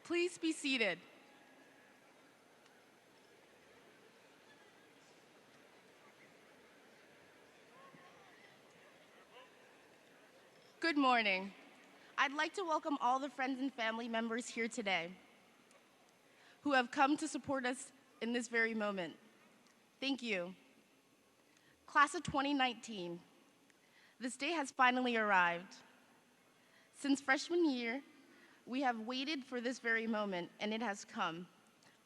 Please be seated. Good morning. I'd like to welcome all the friends and family members here today who have come to support us in this very moment. Thank you. Class of 2019, this day has finally arrived. Since freshman year, we have waited for this very moment, and it has come.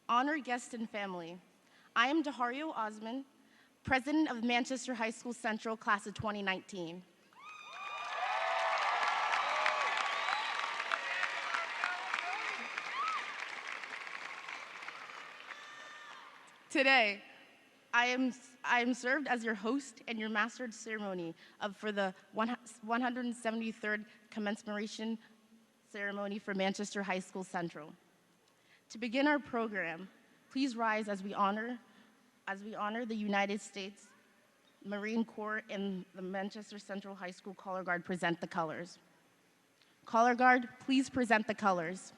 Honored guests and family, I am Dahario Osman, president of Manchester High School Central Class of 2019. Today, I am served as your host and your master of ceremony for the 173rd commencement ceremony for Manchester High School Central. To begin our program, please rise as we honor the United States Marine Corps and the Manchester Central High School Color Guard present the colors. Color Guard, please present the colors.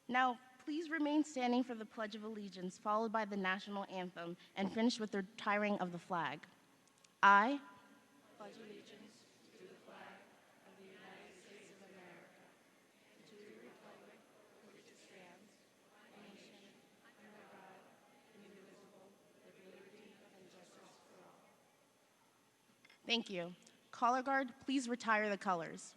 Now, please remain standing for the Pledge of Allegiance, followed by the national anthem, and finish with the retiring of the flag. I pledge allegiance to the flag of the United States of America, and to the republic for which it stands, one nation, under God, indivisible, with liberty and justice for all. Thank you. Color Guard, please retire the colors.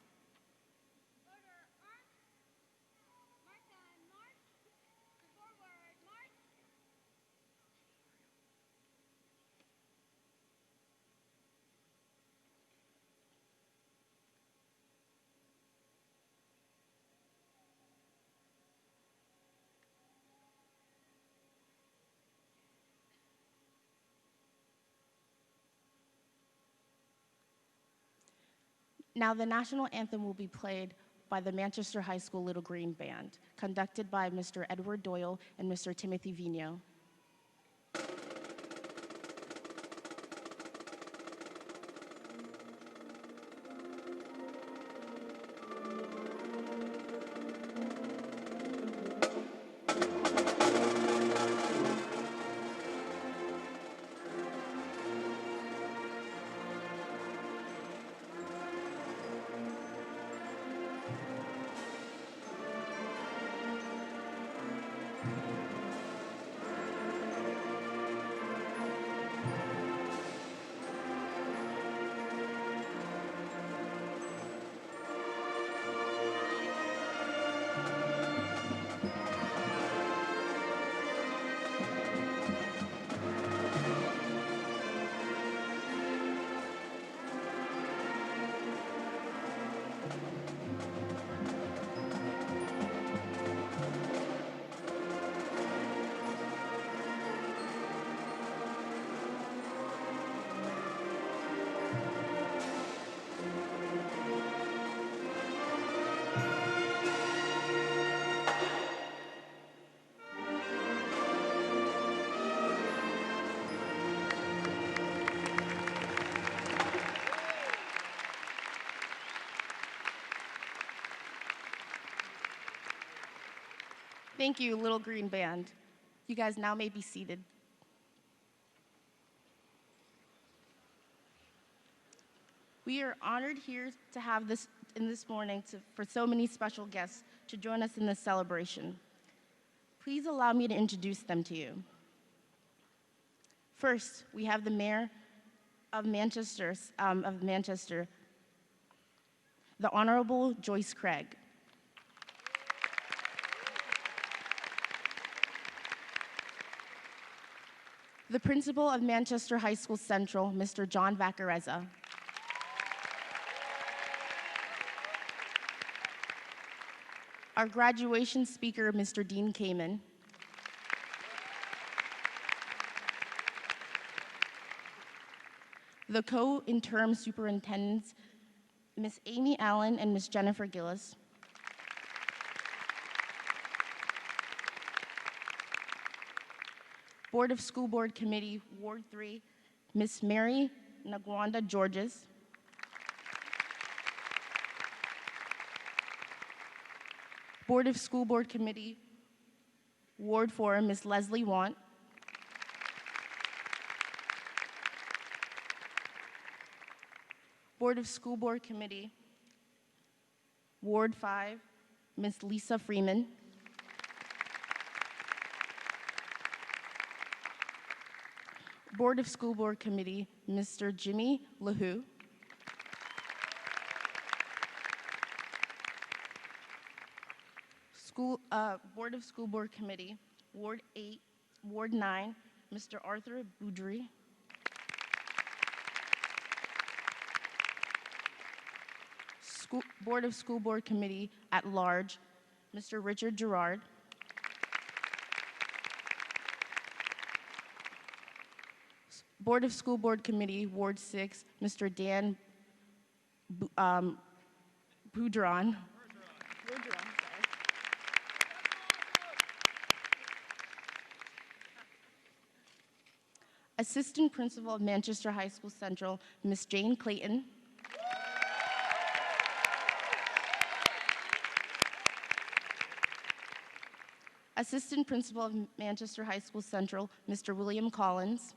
Now the national anthem will be played by the Manchester High School Little Green Band, conducted by Mr. Edward Doyle and Mr. Timothy Vino. Thank you, Little Green Band. You guys now may be seated. We are honored here to have this morning for so many special guests to join us in this celebration. Please allow me to introduce them to you. First, we have the Mayor of Manchester, the Honorable Joyce Craig. The Principal of Manchester High School Central, Mr. John Vaccarezza. Our graduation speaker, Mr. Dean Kamen. The co-interim superintendents, Ms. Amy Allen and Ms. Jennifer Gillis. Board of School Board Committee, Ward 3, Ms. Mary Nagwanda Georges. Board of School Board Committee, Ward 4, Ms. Leslie Want. Board of School Board Committee, Ward 5, Ms. Lisa Freeman. Board of School Board Committee, Mr. Jimmy LaHoo. Board of School Board Committee, Ward 8, Ward 9, Mr. Arthur Boudry. Board of School Board Committee at Large, Mr. Richard Gerard. Board of School Board Committee, Ward 6, Mr. Dan Boudron. Assistant Principal of Manchester High School Central, Ms. Jane Clayton. Assistant Principal of Manchester High School Central, Mr. William Collins.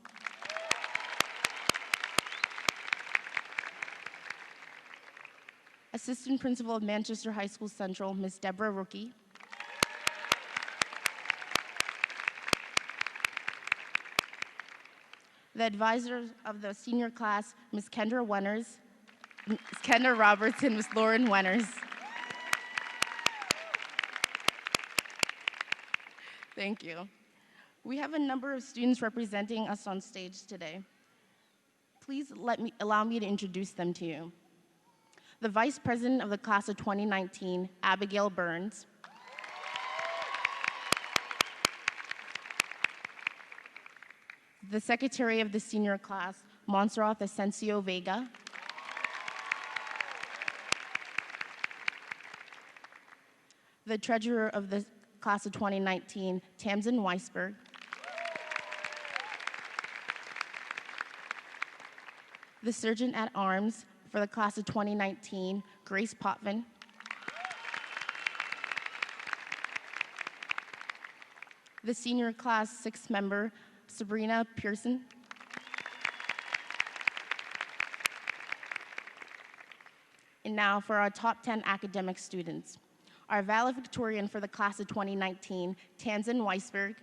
Assistant Principal of Manchester High School Central, Ms. Deborah Rookie. The advisors of the senior class, Ms. Kendra Roberts, and Ms. Lauren Wenners. Thank you. We have a number of students representing us on stage today. Please allow me to introduce them to you. The Vice President of the class of 2019, Abigail Burns. The Secretary of the senior class, Montserrat Asensio Vega. The Treasurer of the class of 2019, Tamsin Weisberg. The Surgeon at Arms for the class of 2019, Grace Potvin. The senior class 6 member, Sabrina Pearson. And now for our top 10 academic students. Our valedictorian for the class of 2019, Tamsin Weisberg.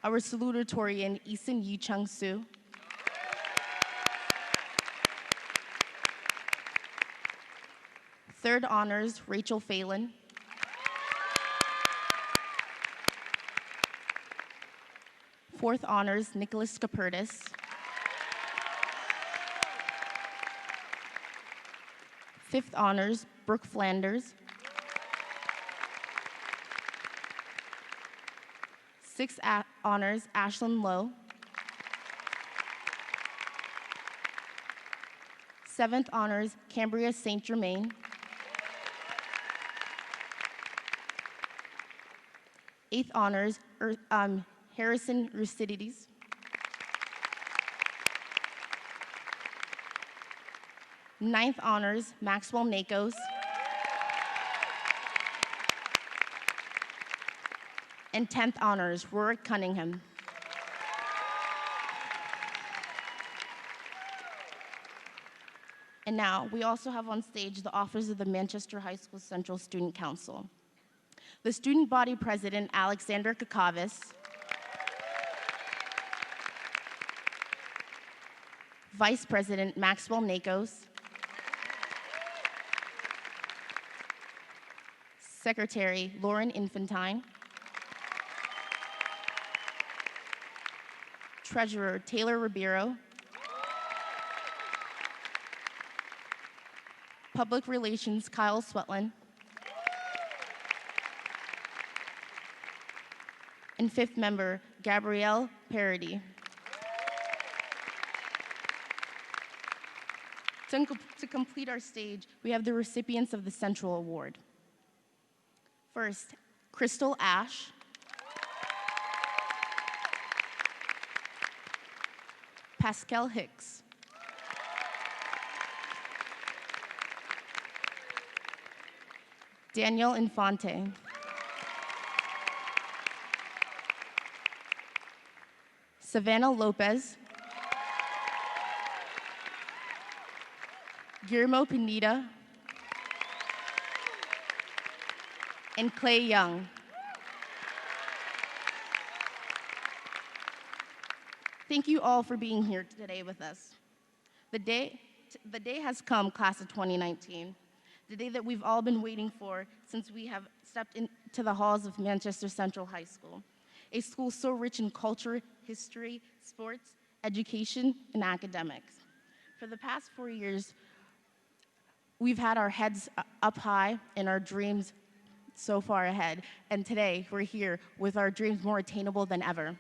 Our salutatorian, Eason Yi Chung Soo. Third honors, Rachel Phelan. Fourth honors, Nicholas Capertis. Fifth honors, Brooke Flanders. Sixth honors, Ashlyn Lowe. Seventh honors, Cambria St. Germain. Eighth honors, Harrison Rustides. Ninth honors, Maxwell Nakos. And 10th honors, Rorik Cunningham. And now, we also have on stage the officers of the Manchester High School Central Student Council. The student body president, Alexander Kakavis. Vice President, Maxwell Nakos. Secretary, Lauren Infantine. Treasurer, Taylor Ribeiro. Public Relations, Kyle Swetland. And fifth member, Gabrielle Parody. To complete our stage, we have the recipients of the Central Award. First, Crystal Ash. Pascal Hicks. Danielle Infante. Savannah Lopez. Guillermo Pineda. And Clay Young. Thank you all for being here today with us. The day has come, class of 2019, the day that we've all been waiting for since we have stepped into the halls of Manchester Central High School, a school so rich in culture, history, sports, education, and academics. For the past 4 years, we've had our heads up high and our dreams so far ahead, and today we're here with our dreams more attainable than ever.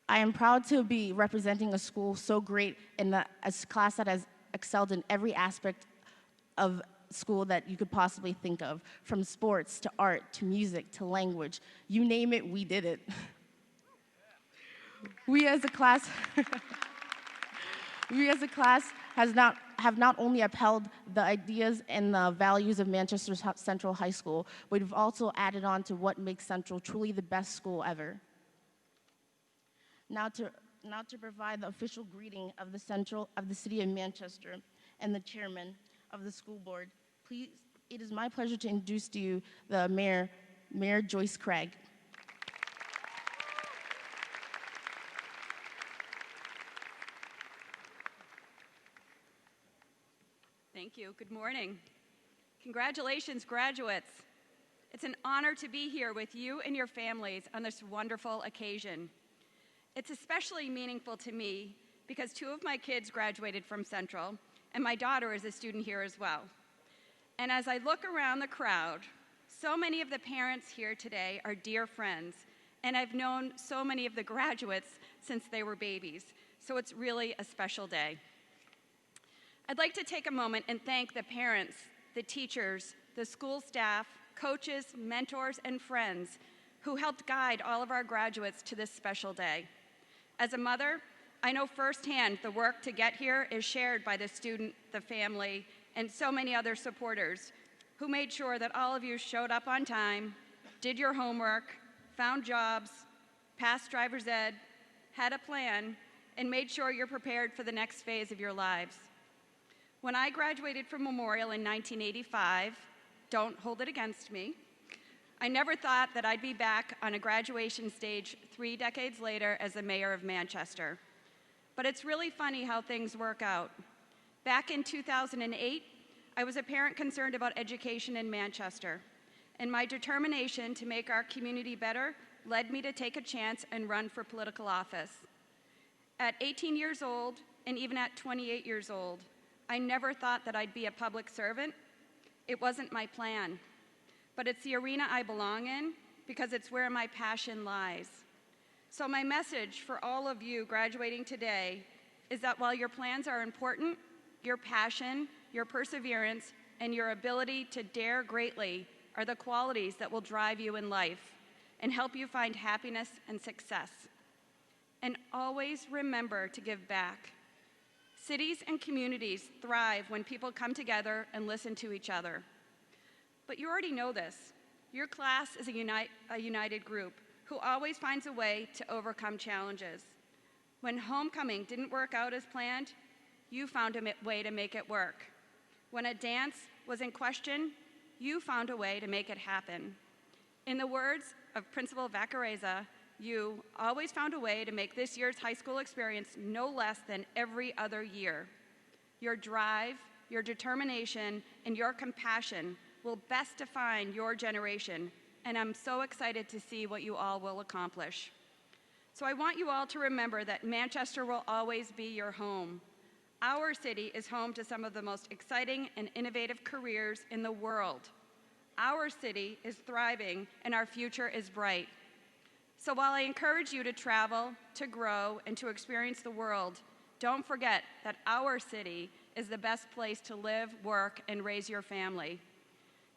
I am proud to be representing a school so great in a class that has excelled in every aspect of school that you could possibly think of, from sports to art to music to language. You name it, we did it. We as a class have not only upheld the ideas and the values of Manchester Central High School, but we've also added on to what makes Central truly the best school ever. Now to provide the official greeting of the City of Manchester and the chairman of the school board, please, it is my pleasure to introduce to you the Mayor Joyce Craig. Thank you. Good morning. Congratulations, graduates. It's an honor to be here with you and your families on this wonderful occasion. It's especially meaningful to me because 2 of my kids graduated from Central, and my daughter is a student here as well. And as I look around the crowd, so many of the parents here today are dear friends, and I've known so many of the graduates since they were babies, so it's really a special day. I'd like to take a moment and thank the parents, the teachers, the school staff, coaches, mentors, and friends who helped guide all of our graduates to this special day. As a mother, I know firsthand the work to get here is shared by the student, the family, and so many other supporters who made sure that all of you showed up on time, did your homework, found jobs, passed driver's ed, had a plan, and made sure you're prepared for the next phase of your lives. When I graduated from Memorial in 1985, don't hold it against me, I never thought that I'd be back on a graduation stage 3 decades later as the mayor of Manchester. But it's really funny how things work out. Back in 2008, I was a parent concerned about education in Manchester, and my determination to make our community better led me to take a chance and run for political office. At 18 years old, and even at 28 years old, I never thought that I'd be a public servant. It wasn't my plan. But it's the arena I belong in because it's where my passion lies. So my message for all of you graduating today is that while your plans are important, your passion, your perseverance, and your ability to dare greatly are the qualities that will drive you in life and help you find happiness and success. And always remember to give back. Cities and communities thrive when people come together and listen to each other. But you already know this. Your class is a united group who always finds a way to overcome challenges. When homecoming didn't work out as planned, you found a way to make it work. When a dance was in question, you found a way to make it happen. In the words of Principal Vaccarezza, you always found a way to make this year's high school experience no less than every other year. Your drive, your determination, and your compassion will best define your generation, and I'm so excited to see what you all will accomplish. So I want you all to remember that Manchester will always be your home. Our city is home to some of the most exciting and innovative careers in the world. Our city is thriving and our future is bright. So while I encourage you to travel, to grow, and to experience the world, don't forget that our city is the best place to live, work, and raise your family.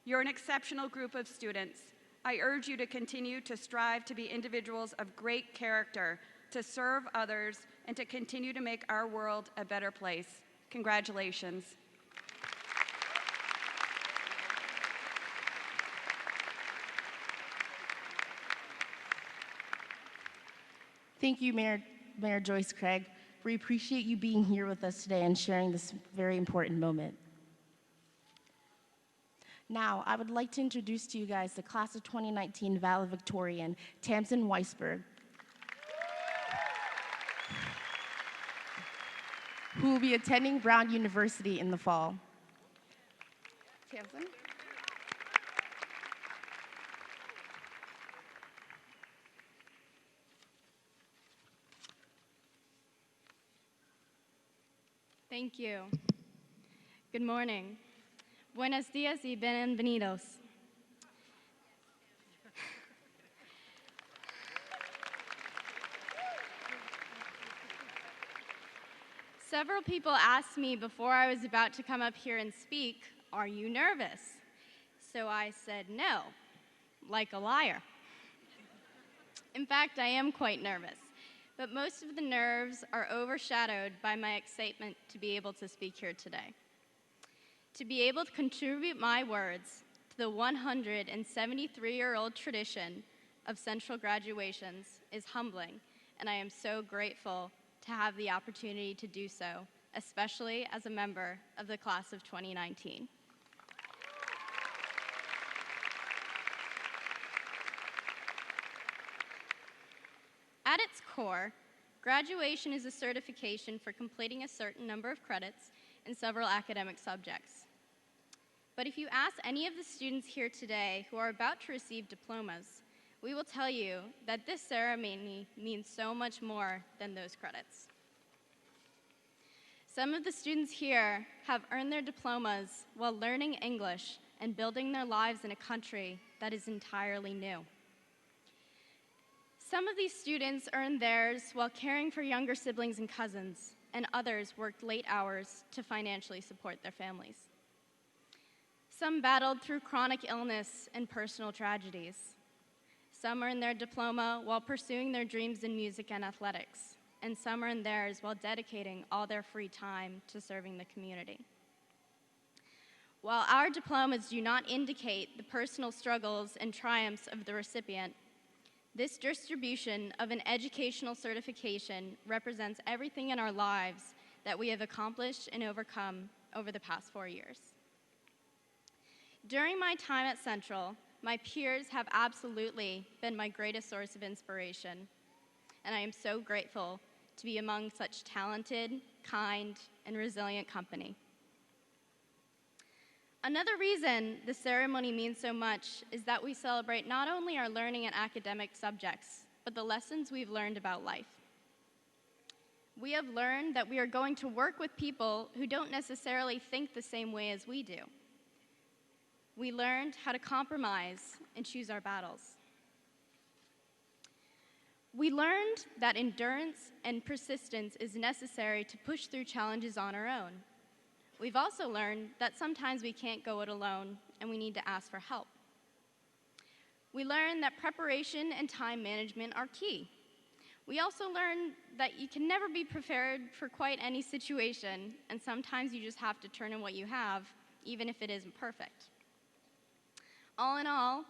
You're an exceptional group of students. I urge you to continue to strive to be individuals of great character, to serve others, and to continue to make our world a better place. Congratulations. Thank you, Mayor Joyce Craig. We appreciate you being here with us today and sharing this very important moment. Now, I would like to introduce to you guys the class of 2019 Valedictorian, Tamsin Weisberg, who will be attending Brown University in the fall. Tamsin? Thank you. Good morning. Buenos días y bienvenidos. Several people asked me before I was about to come up here and speak, "Are you nervous?" So I said no, like a liar. In fact, I am quite nervous. But most of the nerves are overshadowed by my excitement to be able to speak here today. To be able to contribute my words to the 173-year-old tradition of Central graduations is humbling, and I am so grateful to have the opportunity to do so, especially as a member of the class of 2019. At its core, graduation is a certification for completing a certain number of credits in several academic subjects. But if you ask any of the students here today who are about to receive diplomas, we will tell you that this ceremony means so much more than those credits. Some of the students here have earned their diplomas while learning English and building their lives in a country that is entirely new. Some of these students earned theirs while caring for younger siblings and cousins, and others worked late hours to financially support their families. Some battled through chronic illness and personal tragedies. Some earned their diploma while pursuing their dreams in music and athletics, and some earned theirs while dedicating all their free time to serving the community. While our diplomas do not indicate the personal struggles and triumphs of the recipient, this distribution of an educational certification represents everything in our lives that we have accomplished and overcome over the past 4 years. During my time at Central, my peers have absolutely been my greatest source of inspiration, and I am so grateful to be among such talented, kind, and resilient company. Another reason the ceremony means so much is that we celebrate not only our learning in academic subjects, but the lessons we've learned about life. We have learned that we are going to work with people who don't necessarily think the same way as we do. We learned how to compromise and choose our battles. We learned that endurance and persistence is necessary to push through challenges on our own. We've also learned that sometimes we can't go it alone and we need to ask for help. We learned that preparation and time management are key. We also learned that you can never be prepared for quite any situation, and sometimes you just have to turn in what you have, even if it isn't perfect. All in all,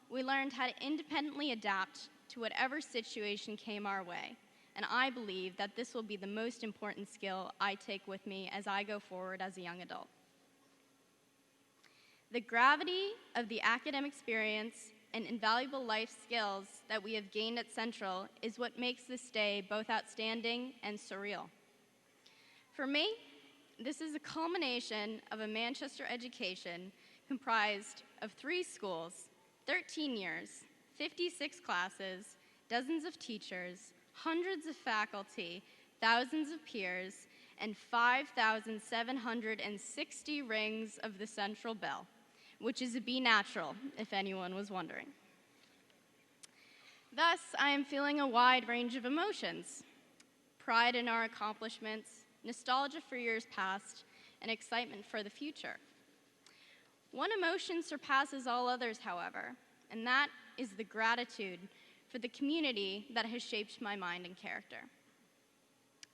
we learned how to independently adapt to whatever situation came our way. And I believe that this will be the most important skill I take with me as I go forward as a young adult. The gravity of the academic experience and invaluable life skills that we have gained at Central is what makes this day both outstanding and surreal. For me, this is a culmination of a Manchester education comprised of 3 schools, 13 years, 56 classes, dozens of teachers, hundreds of faculty, thousands of peers, and 5,760 rings of the central bell, which is a B natural, if anyone was wondering. Thus, I am feeling a wide range of emotions: pride in our accomplishments, nostalgia for years past, and excitement for the future. One emotion surpasses all others, however, and that is the gratitude for the community that has shaped my mind and character.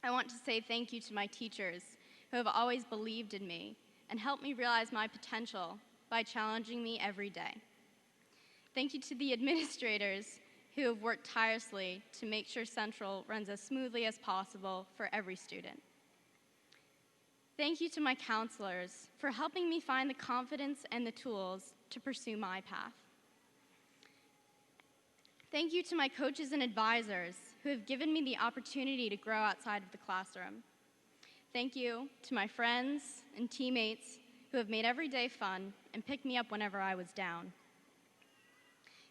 I want to say thank you to my teachers who have always believed in me and helped me realize my potential by challenging me every day. Thank you to the administrators who have worked tirelessly to make sure Central runs as smoothly as possible for every student. Thank you to my counselors for helping me find the confidence and the tools to pursue my path. Thank you to my coaches and advisors who have given me the opportunity to grow outside of the classroom. Thank you to my friends and teammates who have made every day fun and picked me up whenever I was down.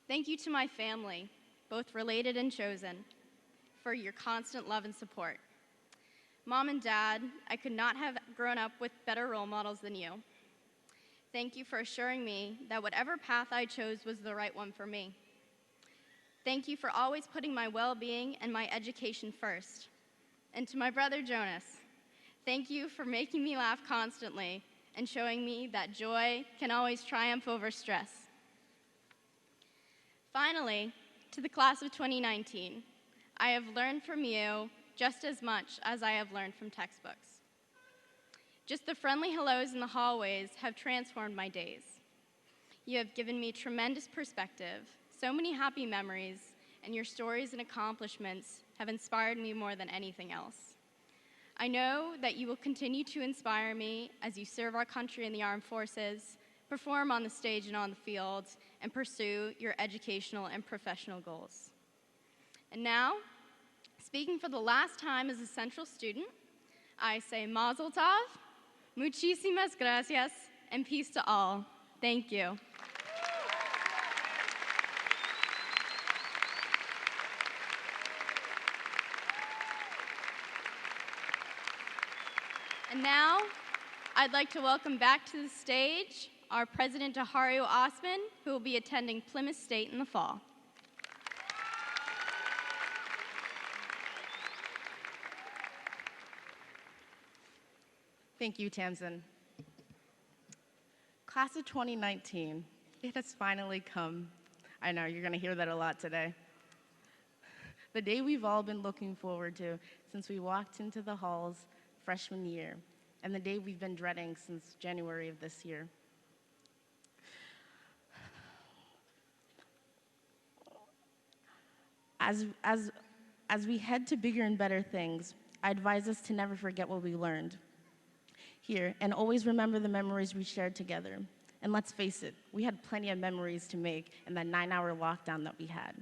Thank you to my family, both related and chosen, for your constant love and support. Mom and Dad, I could not have grown up with better role models than you. Thank you for assuring me that whatever path I chose was the right one for me. Thank you for always putting my well-being and my education first. And to my brother Jonas, thank you for making me laugh constantly and showing me that joy can always triumph over stress. Finally, to the class of 2019, I have learned from you just as much as I have learned from textbooks. Just the friendly hellos in the hallways have transformed my days. You have given me tremendous perspective, so many happy memories, and your stories and accomplishments have inspired me more than anything else. I know that you will continue to inspire me as you serve our country in the armed forces, perform on the stage and on the field, and pursue your educational and professional goals. And now, speaking for the last time as a Central student, I say Mazel Tov, muchísimas gracias, and peace to all. Thank you. And now, I'd like to welcome back to the stage our President Dahario Osman, who will be attending Plymouth State in the fall. Thank you, Tamsin. Class of 2019, it has finally come. I know, you're gonna hear that a lot today. The day we've all been looking forward to since we walked into the halls freshman year, and the day we've been dreading since January of this year. As we head to bigger and better things, I advise us to never forget what we learned here and always remember the memories we shared together. And let's face it, we had plenty of memories to make in that 9-hour lockdown that we had.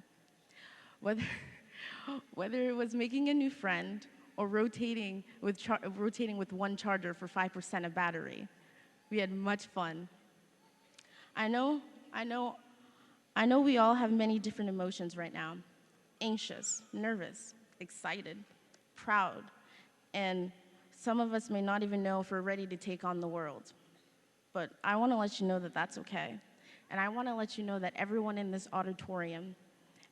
Whether it was making a new friend or rotating with one charger for 5% of battery, we had much fun. I know we all have many different emotions right now: anxious, nervous, excited, proud, and some of us may not even know if we're ready to take on the world. But I want to let you know that that's okay. And I want to let you know that everyone in this auditorium,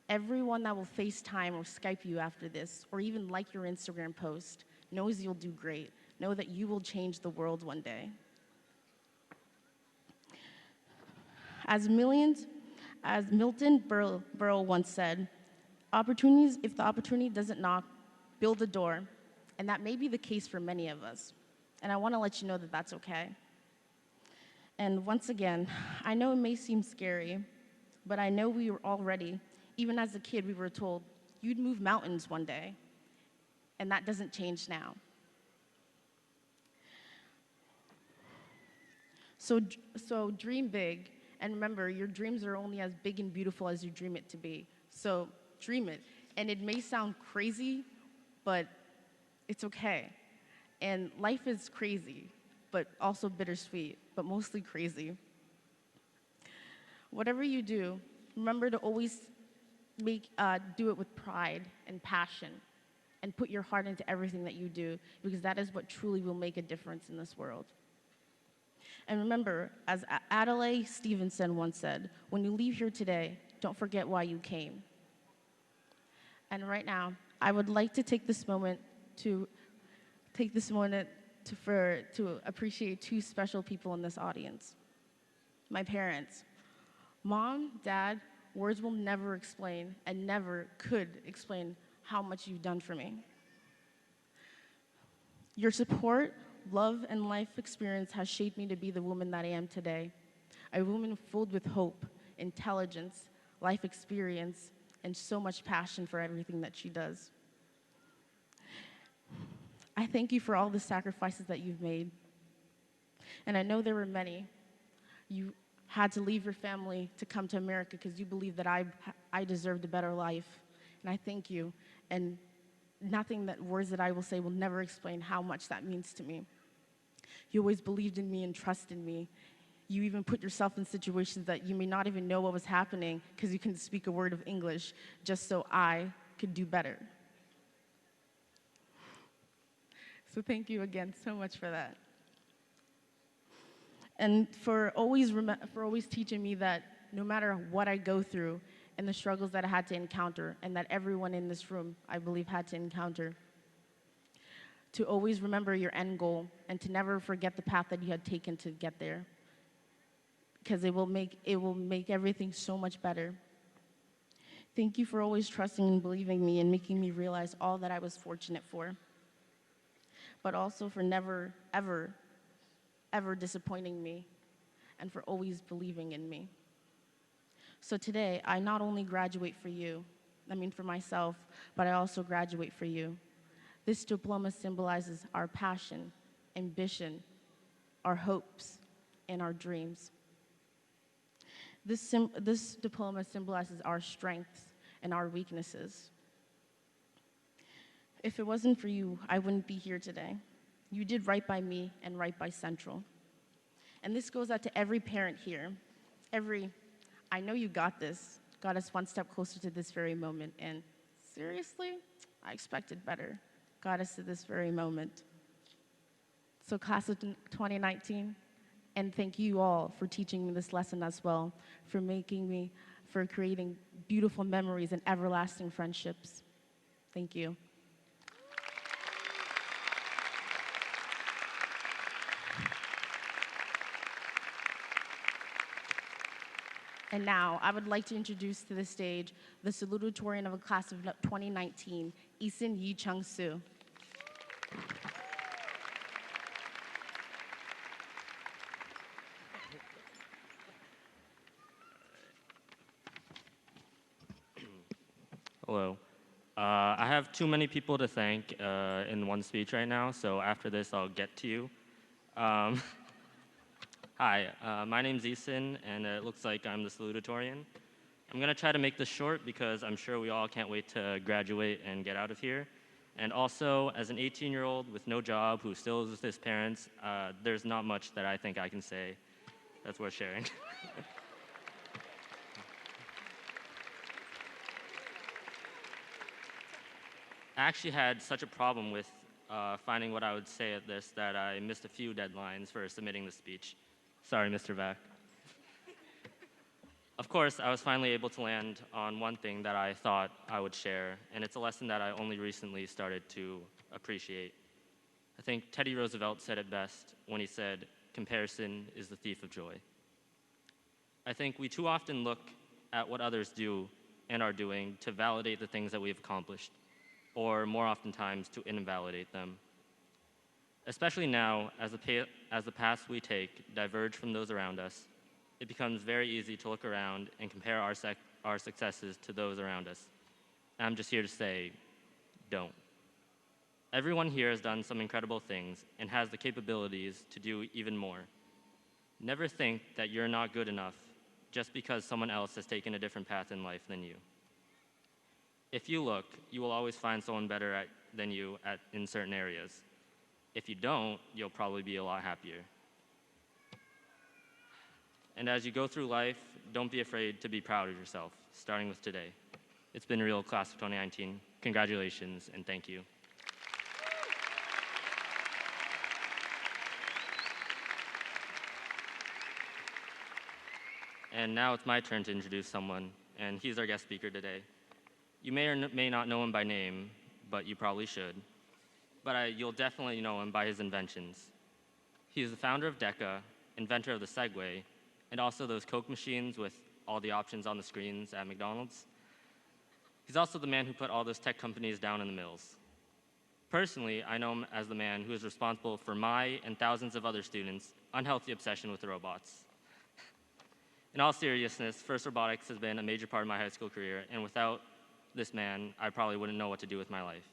everyone that will FaceTime or Skype you after this, or even like your Instagram post, knows you'll do great. Know that you will change the world one day. As Milton Berle once said, if the opportunity doesn't knock, build a door. And that may be the case for many of us. And I want to let you know that that's okay. And once again, I know it may seem scary, but I know we were all ready. Even as a kid, we were told, you'd move mountains one day. And that doesn't change now. So dream big, and remember, your dreams are only as big and beautiful as you dream it to be. So dream it. And it may sound crazy, but it's okay. And life is crazy, but also bittersweet, but mostly crazy. Whatever you do, remember to always do it with pride and passion, and put your heart into everything that you do, because that is what truly will make a difference in this world. And remember, as Adelaide Stevenson once said, when you leave here today, don't forget why you came. And right now, I would like to take this moment to appreciate two special people in this audience. My parents. Mom, Dad, words will never explain and never could explain how much you've done for me. Your support, love, and life experience has shaped me to be the woman that I am today. A woman filled with hope, intelligence, life experience, and so much passion for everything that she does. I thank you for all the sacrifices that you've made. And I know there were many. You had to leave your family to come to America because you believed that I deserved a better life. And I thank you. And words that I will say will never explain how much that means to me. You always believed in me and trusted me. You even put yourself in situations that you may not even know what was happening because you couldn't speak a word of English, just so I could do better. So thank you again so much for that. And for always teaching me that no matter what I go through and the struggles that I had to encounter, and that everyone in this room, I believe, had to encounter, to always remember your end goal and to never forget the path that you had taken to get there, because it will make everything so much better. Thank you for always trusting and believing me and making me realize all that I was fortunate for, but also for never, ever, ever disappointing me, and for always believing in me. So today, I not only graduate for myself, but I also graduate for you. This diploma symbolizes our passion, ambition, our hopes, and our dreams. This diploma symbolizes our strengths and our weaknesses. If it wasn't for you, I wouldn't be here today. You did right by me and right by Central. And this goes out to every parent here. I know you got this, got us one step closer to this very moment, and seriously, I expected better. Got us to this very moment. So class of 2019, and thank you all for teaching me this lesson as well, for creating beautiful memories and everlasting friendships. Thank you. And now, I would like to introduce to the stage the salutatorian of the class of 2019, Isin Yi Chung Soo. Hello. I have too many people to thank in one speech right now, so after this, I'll get to you. Hi, my name's Eason, and it looks like I'm the salutatorian. I'm going to try to make this short because I'm sure we all can't wait to graduate and get out of here. And also, as an 18-year-old with no job who still lives with his parents, there's not much that I think I can say that's worth sharing. I actually had such a problem with finding what I would say at this that I missed a few deadlines for submitting the speech. Sorry, Mr. Vac. Of course, I was finally able to land on one thing that I thought I would share, and it's a lesson that I only recently started to appreciate. I think Teddy Roosevelt said it best when he said, "Comparison is the thief of joy." I think we too often look at what others do and are doing to validate the things that we've accomplished, or more oftentimes to invalidate them. Especially now, as the paths we take diverge from those around us, it becomes very easy to look around and compare our successes to those around us. And I'm just here to say, don't. Everyone here has done some incredible things and has the capabilities to do even more. Never think that you're not good enough just because someone else has taken a different path in life than you. If you look, you will always find someone better than you in certain areas. If you don't, you'll probably be a lot happier. And as you go through life, don't be afraid to be proud of yourself, starting with today. It's been real, class of 2019. Congratulations, and thank you. And now it's my turn to introduce someone, and he's our guest speaker today. You may or may not know him by name, but you probably should. But you'll definitely know him by his inventions. He is the founder of DECA, inventor of the Segway, and also those Coke machines with all the options on the screens at McDonald's. He's also the man who put all those tech companies down in the mills. Personally, I know him as the man who is responsible for my and thousands of other students' unhealthy obsession with robots. In all seriousness, FIRST Robotics has been a major part of my high school career, and without this man, I probably wouldn't know what to do with my life.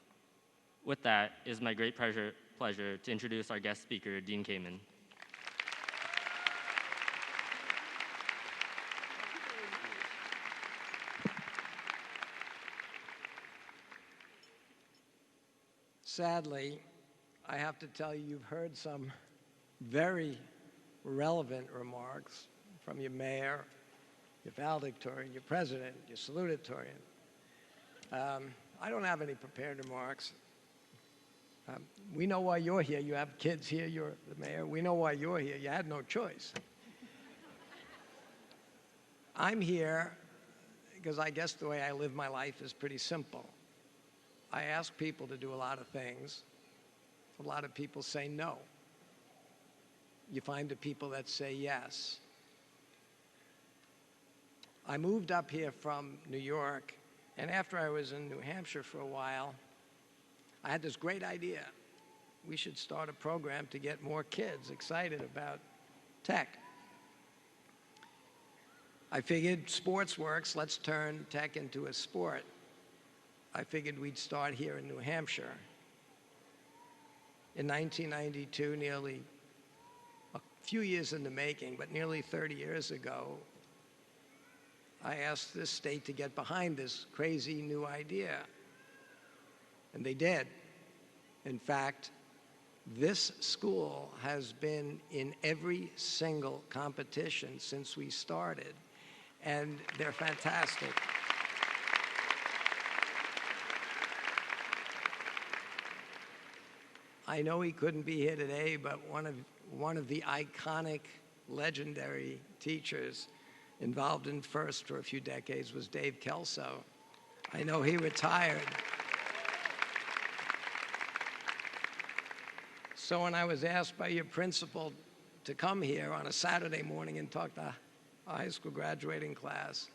With that, it is my great pleasure to introduce our guest speaker, Dean Kamen. Sadly, I have to tell you, you've heard some very relevant remarks from your mayor, your valedictorian, your president, your salutatorian. I don't have any prepared remarks. We know why you're here. You have kids here. You're the mayor. We know why you're here. You had no choice. I'm here because I guess the way I live my life is pretty simple. I ask people to do a lot of things. A lot of people say no. You find the people that say yes. I moved up here from New York, and after I was in New Hampshire for a while, I had this great idea. We should start a program to get more kids excited about tech. I figured sports works, let's turn tech into a sport. I figured we'd start here in New Hampshire. In 1992, nearly a few years in the making, but nearly 30 years ago, I asked this state to get behind this crazy new idea. And they did. In fact, this school has been in every single competition since we started, and they're fantastic. I know he couldn't be here today, but one of the iconic, legendary teachers involved in FIRST for a few decades was Dave Kelso. I know he retired. So when I was asked by your principal to come here on a Saturday morning and talk to a high school graduating class,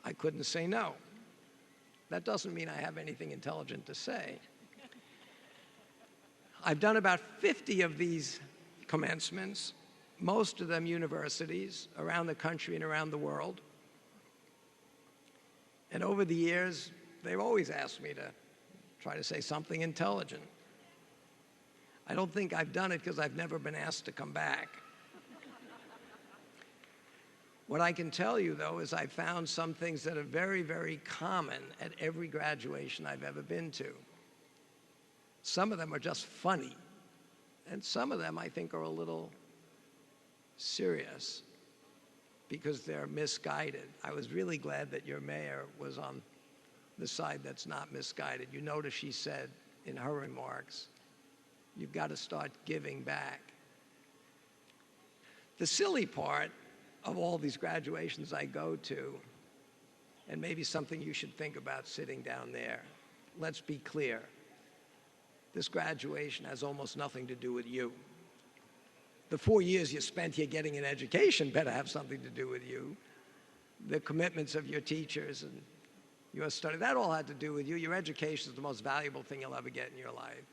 I couldn't say no. That doesn't mean I have anything intelligent to say. I've done about 50 of these commencements, most of them universities around the country and around the world. And over the years, they've always asked me to try to say something intelligent. I don't think I've done it because I've never been asked to come back. What I can tell you, though, is I found some things that are very, very common at every graduation I've ever been to. Some of them are just funny, and some of them I think are a little serious because they're misguided. I was really glad that your mayor was on the side that's not misguided. You notice she said in her remarks, you've got to start giving back. The silly part of all these graduations I go to, and maybe something you should think about sitting down there, let's be clear. This graduation has almost nothing to do with you. The 4 years you spent here getting an education better have something to do with you. The commitments of your teachers and your study, that all had to do with you. Your education is the most valuable thing you'll ever get in your life.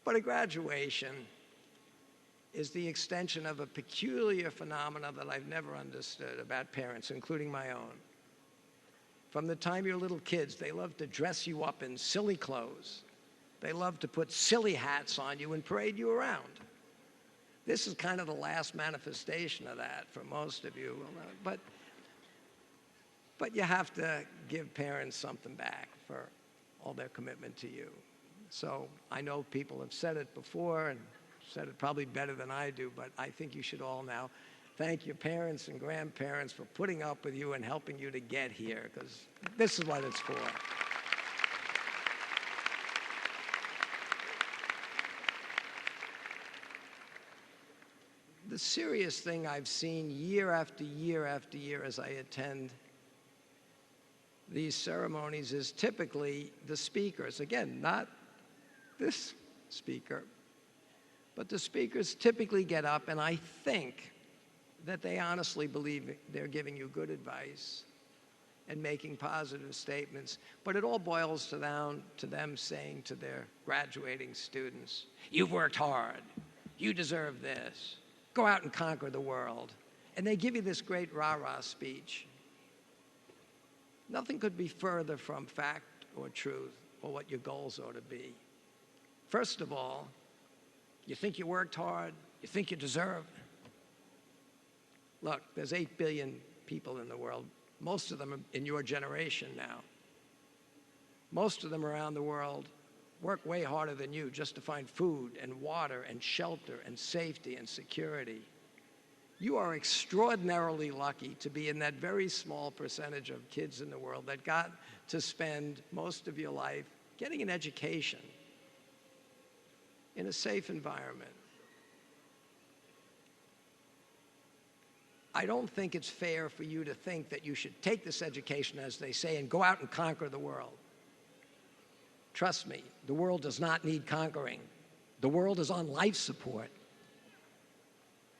But a graduation is the extension of a peculiar phenomenon that I've never understood about parents, including my own. From the time you're little kids, they love to dress you up in silly clothes. They love to put silly hats on you and parade you around. This is kind of the last manifestation of that for most of you. But you have to give parents something back for all their commitment to you. So I know people have said it before and said it probably better than I do, but I think you should all now thank your parents and grandparents for putting up with you and helping you to get here, because this is what it's for. The serious thing I've seen year after year after year as I attend these ceremonies is typically the speakers. Again, not this speaker, but the speakers typically get up, and I think that they honestly believe they're giving you good advice and making positive statements, but it all boils down to them saying to their graduating students, "You've worked hard, you deserve this, go out and conquer the world." And they give you this great rah-rah speech. Nothing could be further from fact or truth or what your goals ought to be. First of all, you think you worked hard, you think you deserve. Look, there's 8 billion people in the world. Most of them are in your generation now. Most of them around the world work way harder than you just to find food and water and shelter and safety and security. You are extraordinarily lucky to be in that very small percentage of kids in the world that got to spend most of your life getting an education in a safe environment. I don't think it's fair for you to think that you should take this education, as they say, and go out and conquer the world. Trust me, the world does not need conquering. The world is on life support.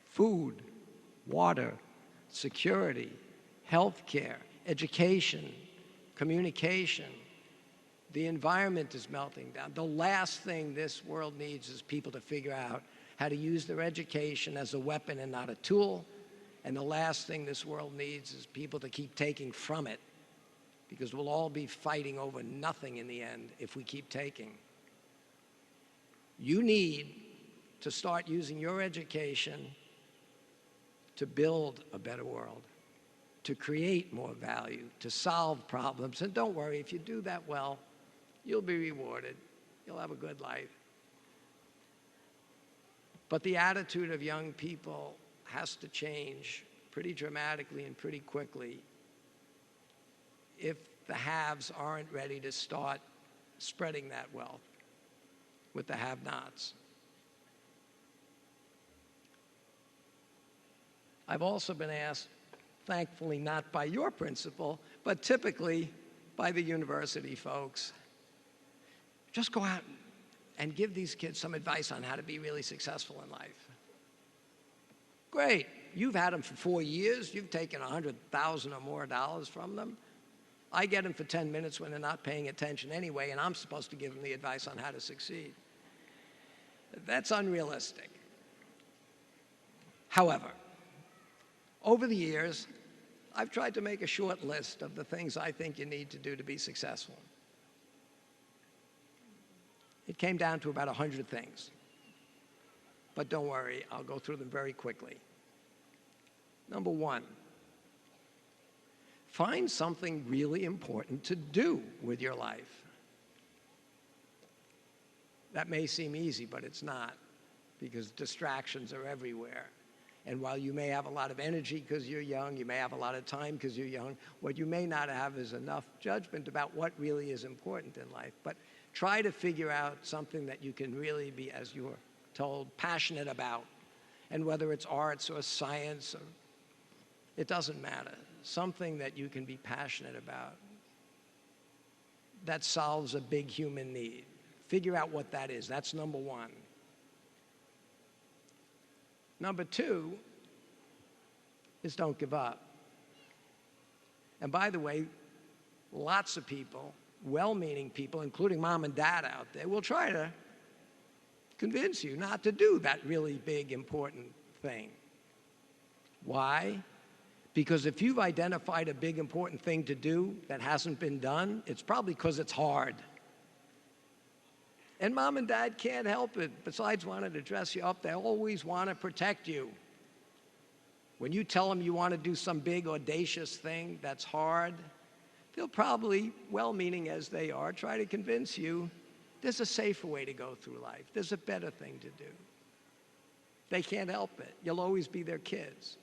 Food, water, security, health care, education, communication. The environment is melting down. The last thing this world needs is people to figure out how to use their education as a weapon and not a tool. And the last thing this world needs is people to keep taking from it, because we'll all be fighting over nothing in the end if we keep taking. You need to start using your education to build a better world, to create more value, to solve problems. And don't worry, if you do that well, you'll be rewarded. You'll have a good life. But the attitude of young people has to change pretty dramatically and pretty quickly if the haves aren't ready to start spreading that wealth with the have-nots. I've also been asked, thankfully not by your principal, but typically by the university folks, just go out and give these kids some advice on how to be really successful in life. Great. You've had them for 4 years. You've taken $100,000 or more from them. I get them for 10 minutes when they're not paying attention anyway, and I'm supposed to give them the advice on how to succeed. That's unrealistic. However, over the years, I've tried to make a short list of the things I think you need to do to be successful. It came down to about 100 things. But don't worry, I'll go through them very quickly. Number one, find something really important to do with your life. That may seem easy, but it's not, because distractions are everywhere. And while you may have a lot of energy because you're young, you may have a lot of time because you're young, what you may not have is enough judgment about what really is important in life. But try to figure out something that you can really be, as you're told, passionate about. And whether it's arts or science, or, it doesn't matter. Something that you can be passionate about that solves a big human need. Figure out what that is. That's number one. Number two is don't give up. And by the way, lots of people, well-meaning people, including mom and dad out there, will try to convince you not to do that really big, important thing. Why? Because if you've identified a big, important thing to do that hasn't been done, it's probably because it's hard. And mom and dad can't help it. Besides wanting to dress you up, they always want to protect you. When you tell them you want to do some big, audacious thing that's hard, they'll probably, well-meaning as they are, try to convince you there's a safer way to go through life. There's a better thing to do. They can't help it. You'll always be their kids.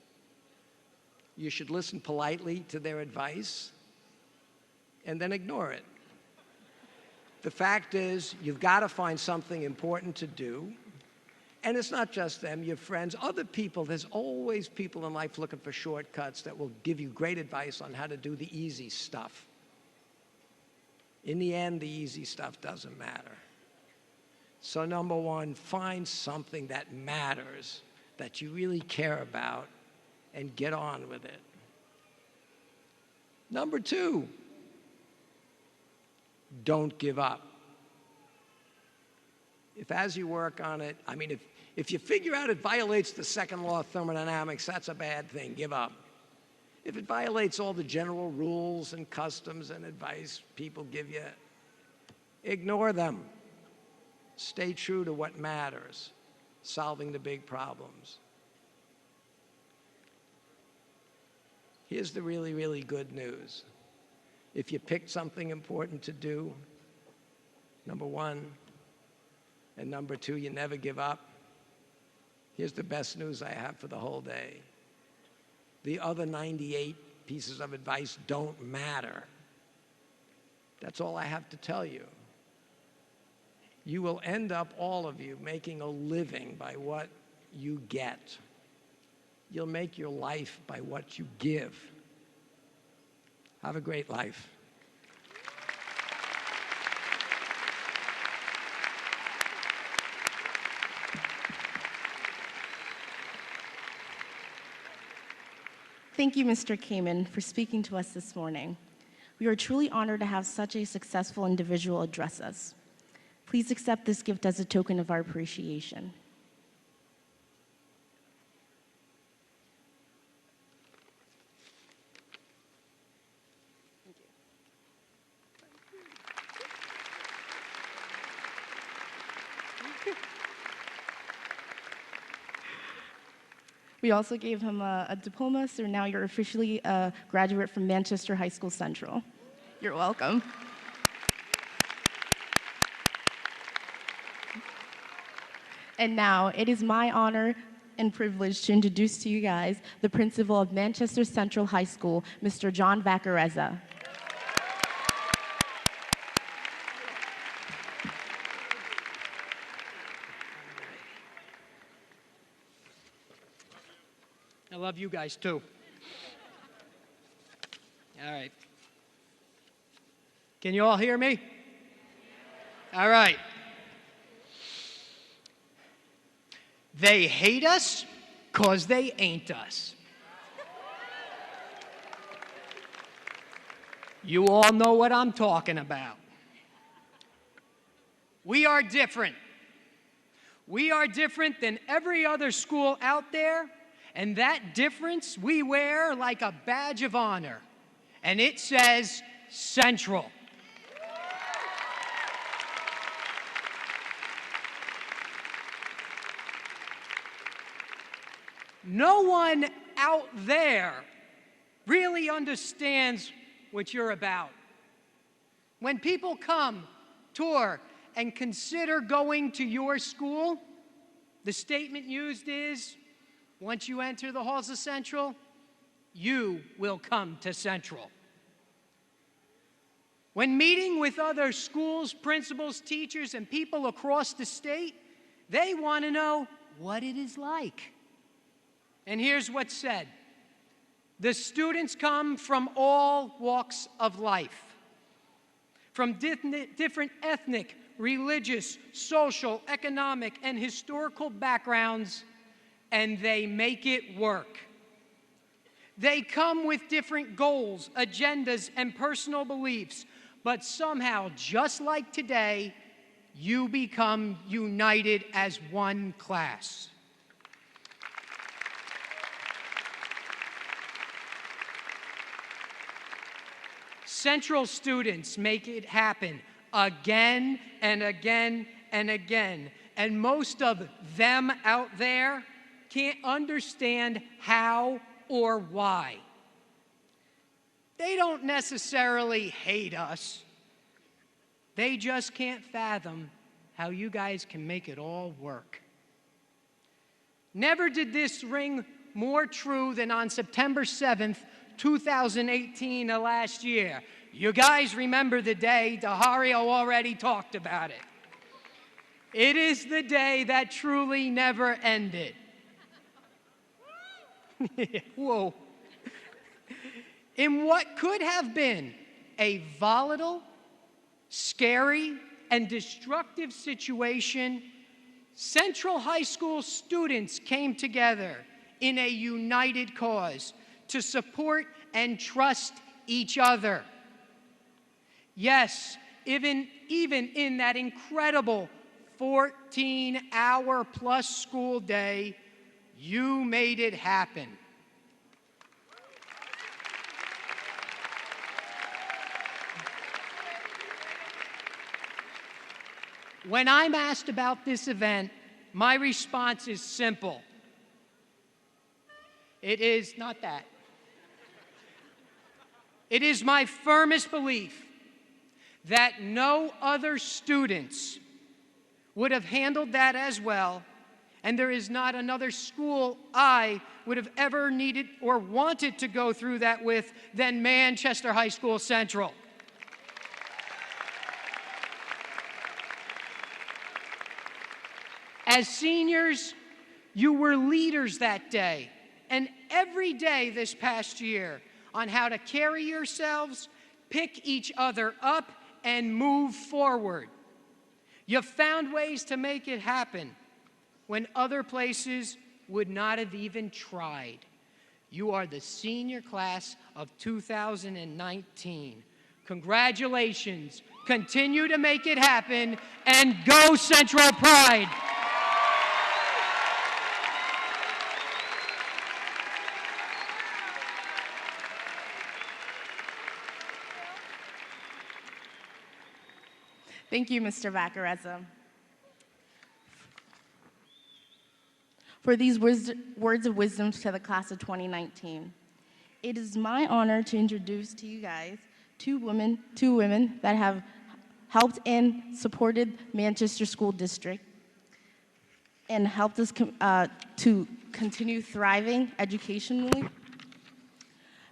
You should listen politely to their advice and then ignore it. The fact is, you've got to find something important to do. And it's not just them, your friends, other people. There's always people in life looking for shortcuts that will give you great advice on how to do the easy stuff. In the end, the easy stuff doesn't matter. So number one, find something that matters, that you really care about, and get on with it. Number two, don't give up. If as you work on it, if you figure out it violates the second law of thermodynamics, that's a bad thing, give up. If it violates all the general rules and customs and advice people give you, ignore them. Stay true to what matters, solving the big problems. Here's the really, really good news. If you picked something important to do, number one, and number two, you never give up, here's the best news I have for the whole day. The other 98 pieces of advice don't matter. That's all I have to tell you. You will end up, all of you, making a living by what you get. You'll make your life by what you give. Have a great life. Thank you, Mr. Kamen, for speaking to us this morning. We are truly honored to have such a successful individual address us. Please accept this gift as a token of our appreciation. We also gave him a diploma, so now you're officially a graduate from Manchester High School Central. You're welcome. And now, it is my honor and privilege to introduce to you guys the principal of Manchester Central High School, Mr. John Vaccarezza. I love you guys too. All right. Can you all hear me? All right. They hate us 'cause they ain't us. You all know what I'm talking about. We are different. We are different than every other school out there, and that difference we wear like a badge of honor, and it says Central. No one out there really understands what you're about. When people come, tour, and consider going to your school, the statement used is, once you enter the halls of Central, you will come to Central. When meeting with other schools, principals, teachers, and people across the state, they want to know what it is like. And here's what's said. The students come from all walks of life, from different ethnic, religious, social, economic, and historical backgrounds, and they make it work. They come with different goals, agendas, and personal beliefs, but somehow, just like today, you become united as one class. Central students make it happen again and again and again. And most of them out there can't understand how or why. They don't necessarily hate us. They just can't fathom how you guys can make it all work. Never did this ring more true than on September 7th, 2018 of last year. You guys remember the day. Dahario already talked about it. It is the day that truly never ended. Whoa. In what could have been a volatile, scary, and destructive situation, Central High School students came together in a united cause to support and trust each other. Yes, even in that incredible 14-hour-plus school day, you made it happen. When I'm asked about this event, my response is simple. It is not that. It is my firmest belief that no other students would have handled that as well, and there is not another school I would have ever needed or wanted to go through that with than Manchester High School Central. As seniors, you were leaders that day, and every day this past year, on how to carry yourselves, pick each other up, and move forward. You found ways to make it happen when other places would not have even tried. You are the senior class of 2019. Congratulations. Continue to make it happen, and go Central Pride! Thank you, Mr. Vacarezza. For these words of wisdom to the class of 2019. It is my honor to introduce to you guys two women that have helped and supported Manchester School District and helped us to continue thriving educationally.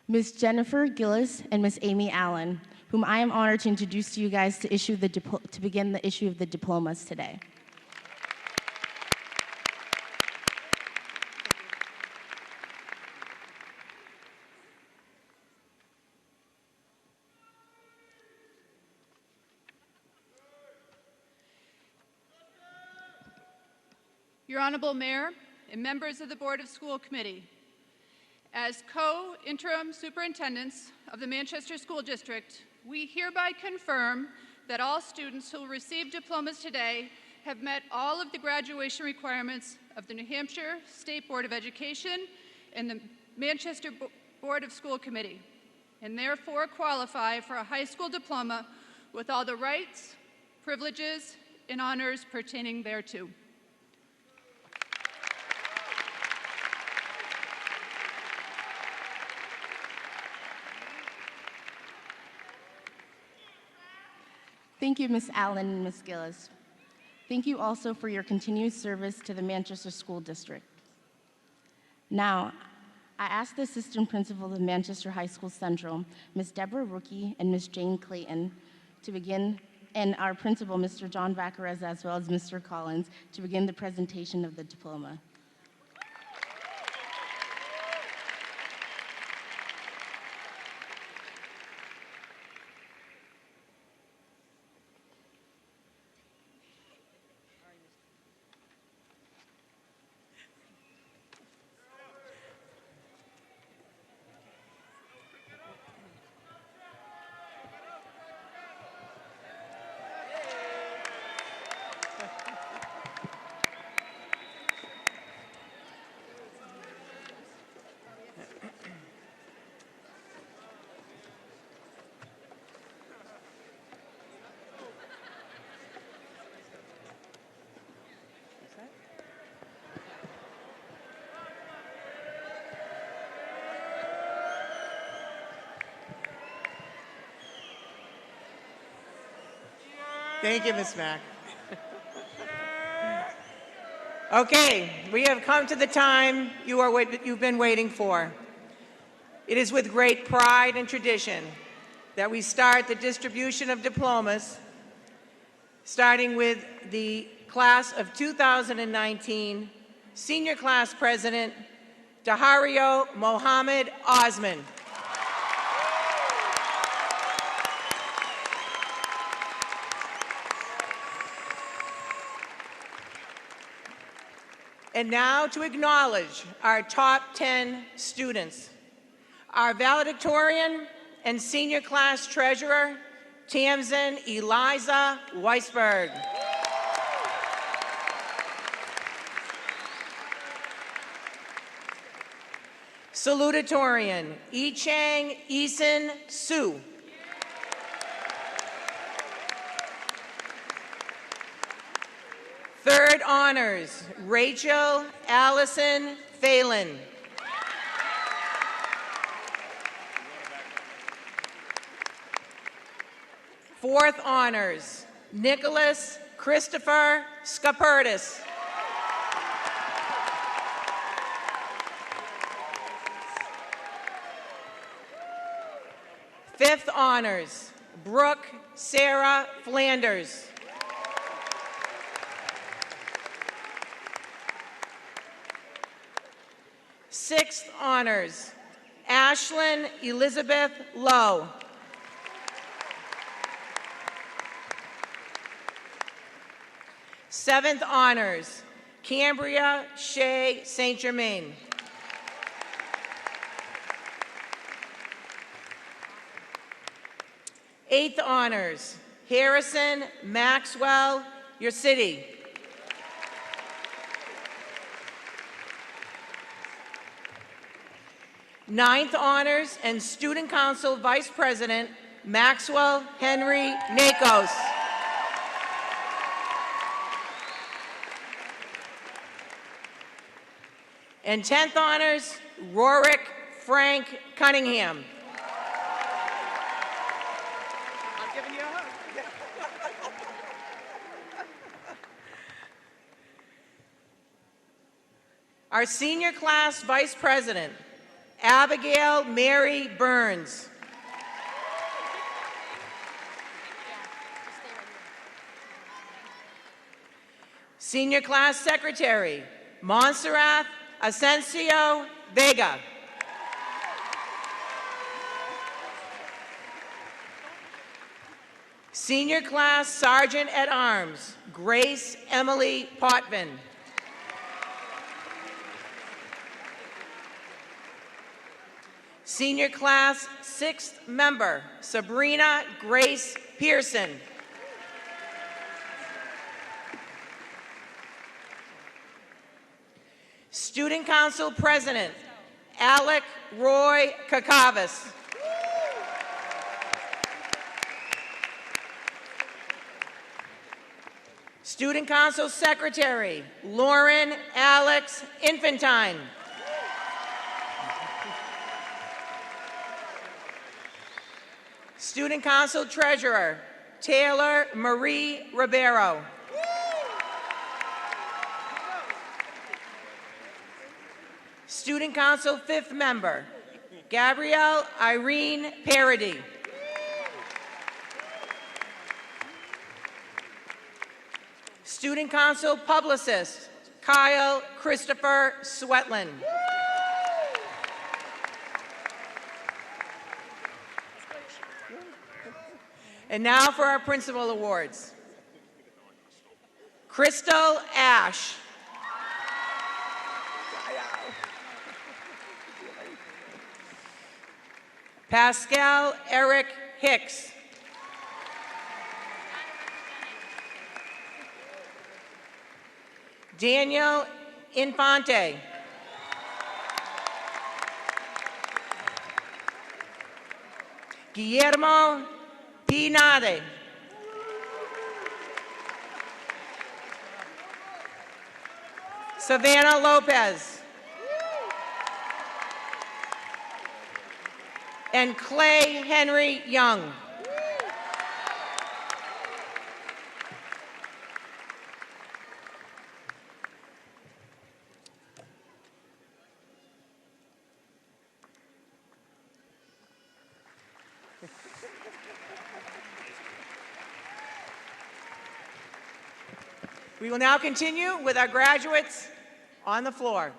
Ms. Jennifer Gillis and Ms. Amy Allen, whom I am honored to introduce to you guys to begin the issue of the diplomas today. Your Honorable Mayor and members of the Board of School Committee, as co-interim superintendents of the Manchester School District, we hereby confirm that all students who will receive diplomas today have met all of the graduation requirements of the New Hampshire State Board of Education and the Manchester Board of School Committee, and therefore qualify for a high school diploma with all the rights, privileges, and honors pertaining thereto. Thank you, Ms. Allen and Ms. Gillis. Thank you also for your continued service to the Manchester School District. Now, I ask the Assistant Principal of Manchester High School Central, Ms. Deborah Rookie and Ms. Jane Clayton, to begin, and our principal, Mr. John Vacarez, as well as Mr. Collins, to begin the presentation of the diploma. Thank you, Ms. Mack. Okay, we have come to the time you've been waiting for. It is with great pride and tradition that we start the distribution of diplomas, starting with the class of 2019 Senior Class President, Dahario Mohammed Osman. And now to acknowledge our top 10 students. Our Valedictorian and Senior Class Treasurer, Tamsin Eliza Weisberg. Salutatorian, Ichang Eason Su. Third honors, Rachel Allison Phelan. Fourth honors, Nicholas Christopher Skapertis. Fifth honors, Brooke Sarah Flanders. Sixth honors, Ashlyn Elizabeth Lowe. Seventh honors, Cambria Shea St. Germain. Eighth honors, Harrison Maxwell, your city. Ninth honors and Student Council Vice President, Maxwell Henry Nakos. And 10th honors, Rorick Frank Cunningham. I'm giving you a hug. Our Senior Class Vice President, Abigail Mary Burns. Senior Class Secretary, Montserrat Asensio Vega. Senior Class Sergeant at Arms, Grace Emily Potvin. Senior Class 6th Member, Sabrina Grace Pearson. Student Council President, Alec Roy Kakavas. Student Council Secretary, Lauren Alex Infantine. Student Council Treasurer, Taylor Marie Ribeiro. Student Council 5th Member, Gabrielle Irene Parody. Student Council Publicist, Kyle Christopher Swetlin. And now for our principal awards. Crystal Ash. Pascal Eric Hicks. Daniel Infante. Guillermo Pinade. Savannah Lopez. And Clay Henry Young. We will now continue with our graduates on the floor.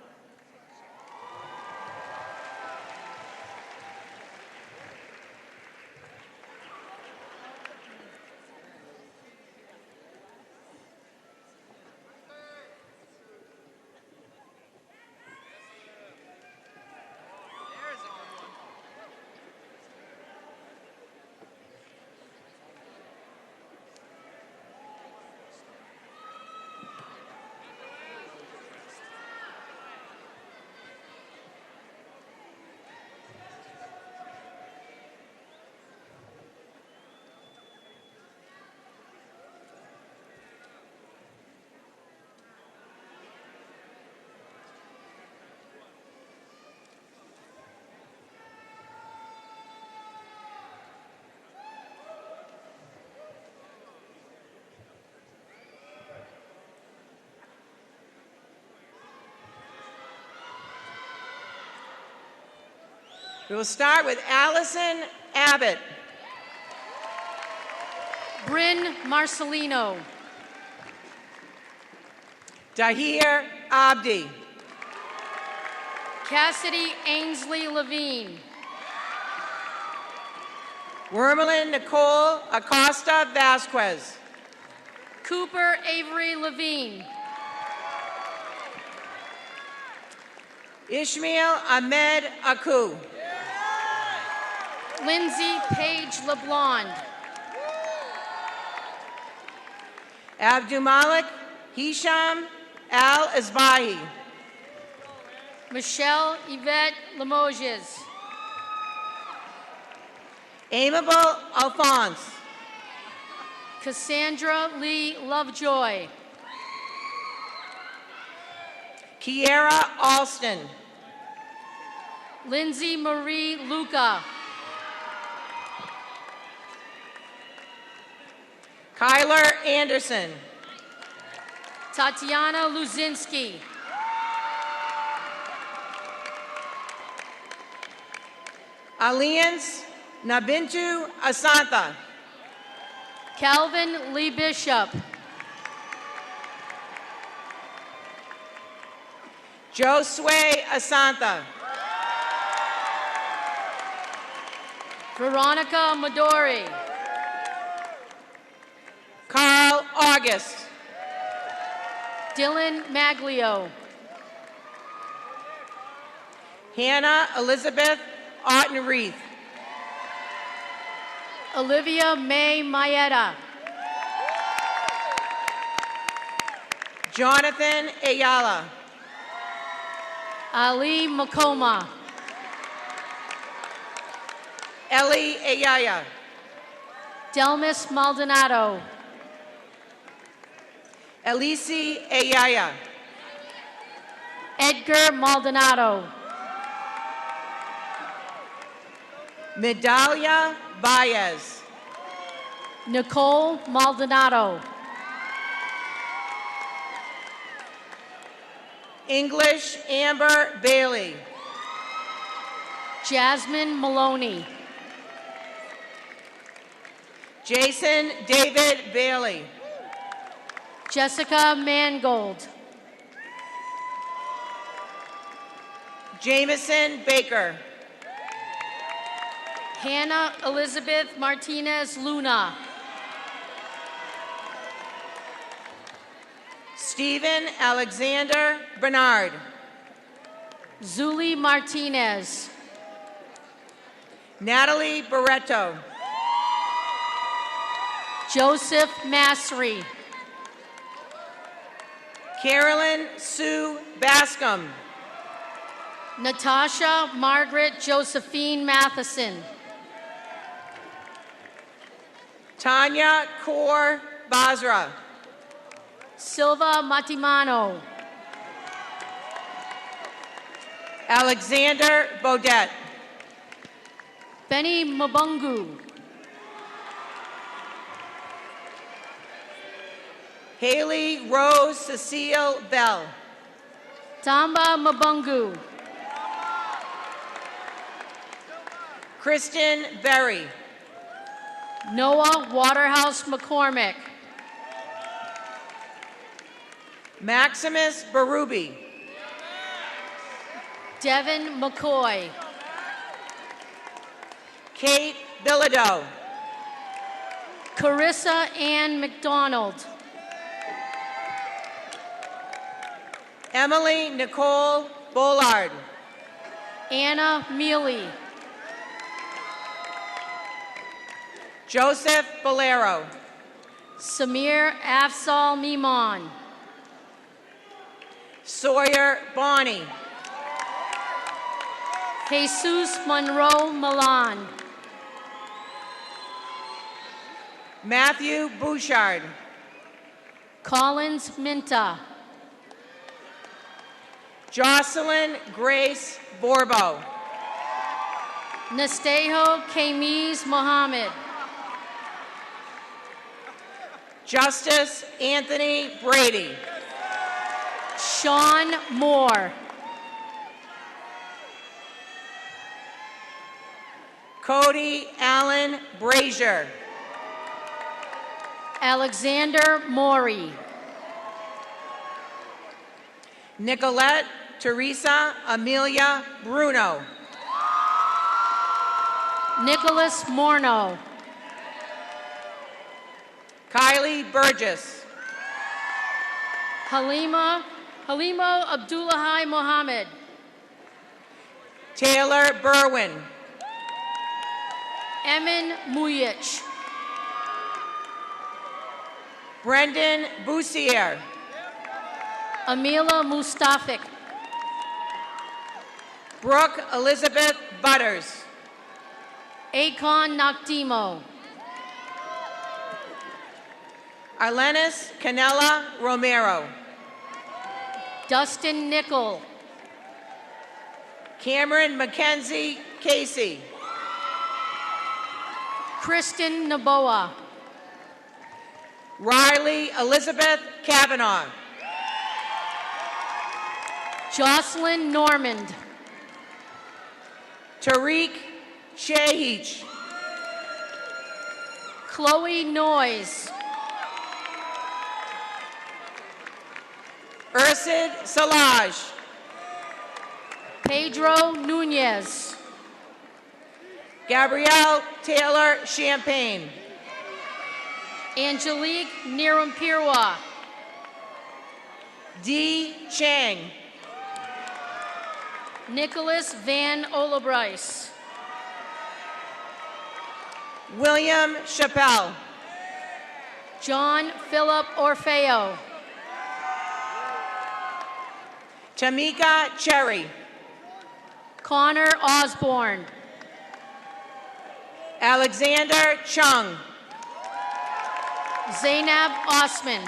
We will start with Allison Abbott. Bryn Marcelino. Dahir Abdi. Cassidy Ainsley Levine. Wormelin Nicole Acosta Vasquez. Cooper Avery Levine. Ishmael Ahmed Aku. Lindsay Page LeBlond. Abdumalik Hisham Al Isbahi. Michelle Yvette Limoges. Amable Alphonse. Cassandra Lee Lovejoy. Kiera Alston. Lindsay Marie Luca. Kyler Anderson. Tatiana Luzinski. Alliance Nabintu Asantha. Calvin Lee Bishop. Josue Asantha. Veronica Midori. Carl August. Dylan Maglio. Hannah Elizabeth Ottenreith. Olivia May Maeda. Jonathan Ayala. Ali Makoma. Ellie Ayaya. Delmas Maldonado. Elise Ayaya. Edgar Maldonado. Medalia Baez. Nicole Maldonado. English Amber Bailey. Jasmine Maloney. Jason David Bailey. Jessica Mangold. Jameson Baker. Hannah Elizabeth Martinez Luna. Stephen Alexander Bernard. Zuli Martinez. Natalie Barreto. Joseph Masri. Carolyn Sue Bascom. Natasha Margaret Josephine Matheson. Tanya Kaur Basra. Silva Matimano. Alexander Bodette. Benny Mabungu. Haley Rose Cecile Bell. Tamba Mabungu. Kristen Berry. Noah Waterhouse McCormick. Maximus Berube. Devin McCoy. Kate Bilodeau. Carissa Ann McDonald. Emily Nicole Bollard. Anna Mealy. Joseph Bolero. Samir Afzal Mimon. Sawyer Bonney. Jesus Monroe Milan. Matthew Bouchard. Collins Minta. Jocelyn Grace Borbo. Nastejo Kamiz Mohammed. Justice Anthony Brady. Sean Moore. Cody Allen Brazier. Alexander Maury. Nicolette Teresa Amelia Bruno. Nicholas Morno. Kylie Burgess. Halimo Abdullahi Mohammed. Taylor Berwin. Emin Muyich. Brendan Boussier. Amila Mustafik. Brooke Elizabeth Butters. Akon Nakdimo. Arlenis Canela Romero. Dustin Nickel. Cameron Mackenzie Casey. Kristen Naboa. Riley Elizabeth Kavanaugh. Jocelyn Normand. Tariq Shahich. Chloe Noyes. Ursid Salaj. Pedro Nunez. Gabrielle Taylor Champagne. Angelique Nirampirwa. Dee Chang. Nicholas Van Olebryce. William Chappelle. John Philip Orfeo. Tamika Cherry. Connor Osborne. Alexander Chung. Zainab Osman.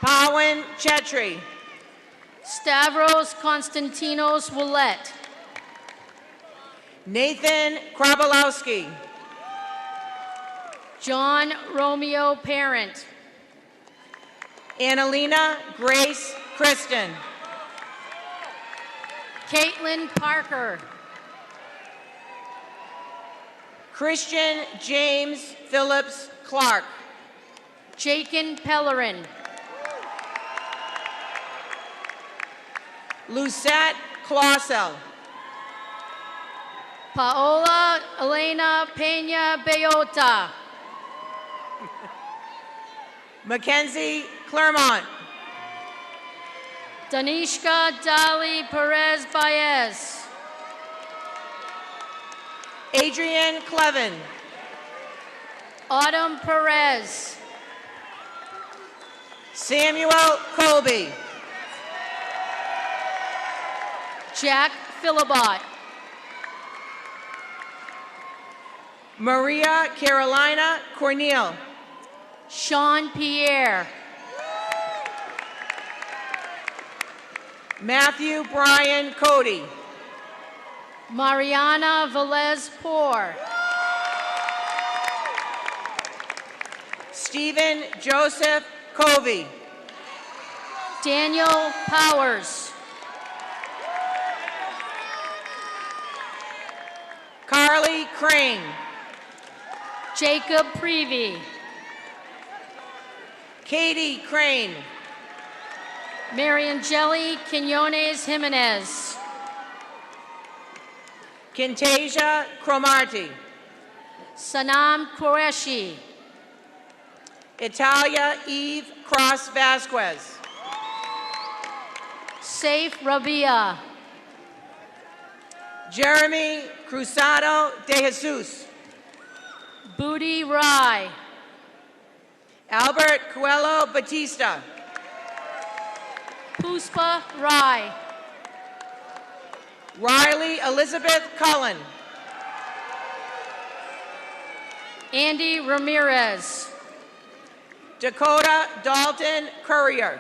Pawan Chetri. Stavros Konstantinos Willett. Nathan Krabalowski. John Romeo Parent. Annalena Grace Kristen. Caitlin Parker. Christian James Phillips Clark. Jakin Pellerin. Lucette Clausel. Paola Elena Pena Beota. Mackenzie Claremont. Danishka Dali Perez Baez. Adrian Clevin. Autumn Perez. Samuel Colby. Jack Philibot. Maria Carolina Corneal. Sean Pierre. Matthew Brian Cody. Mariana Velez Poor. Stephen Joseph Covey. Daniel Powers. Carly Crane. Jacob Prevey. Katie Crane. Mariangeli Quinones Jimenez. Kintasia Cromarty. Sanam Qureshi. Italia Eve Cross Vasquez. Saif Rabia. Jeremy Cruzado de Jesus. Booty Rai. Albert Coelho Batista. Puspa Rai. Riley Elizabeth Cullen. Andy Ramirez. Dakota Dalton Courier.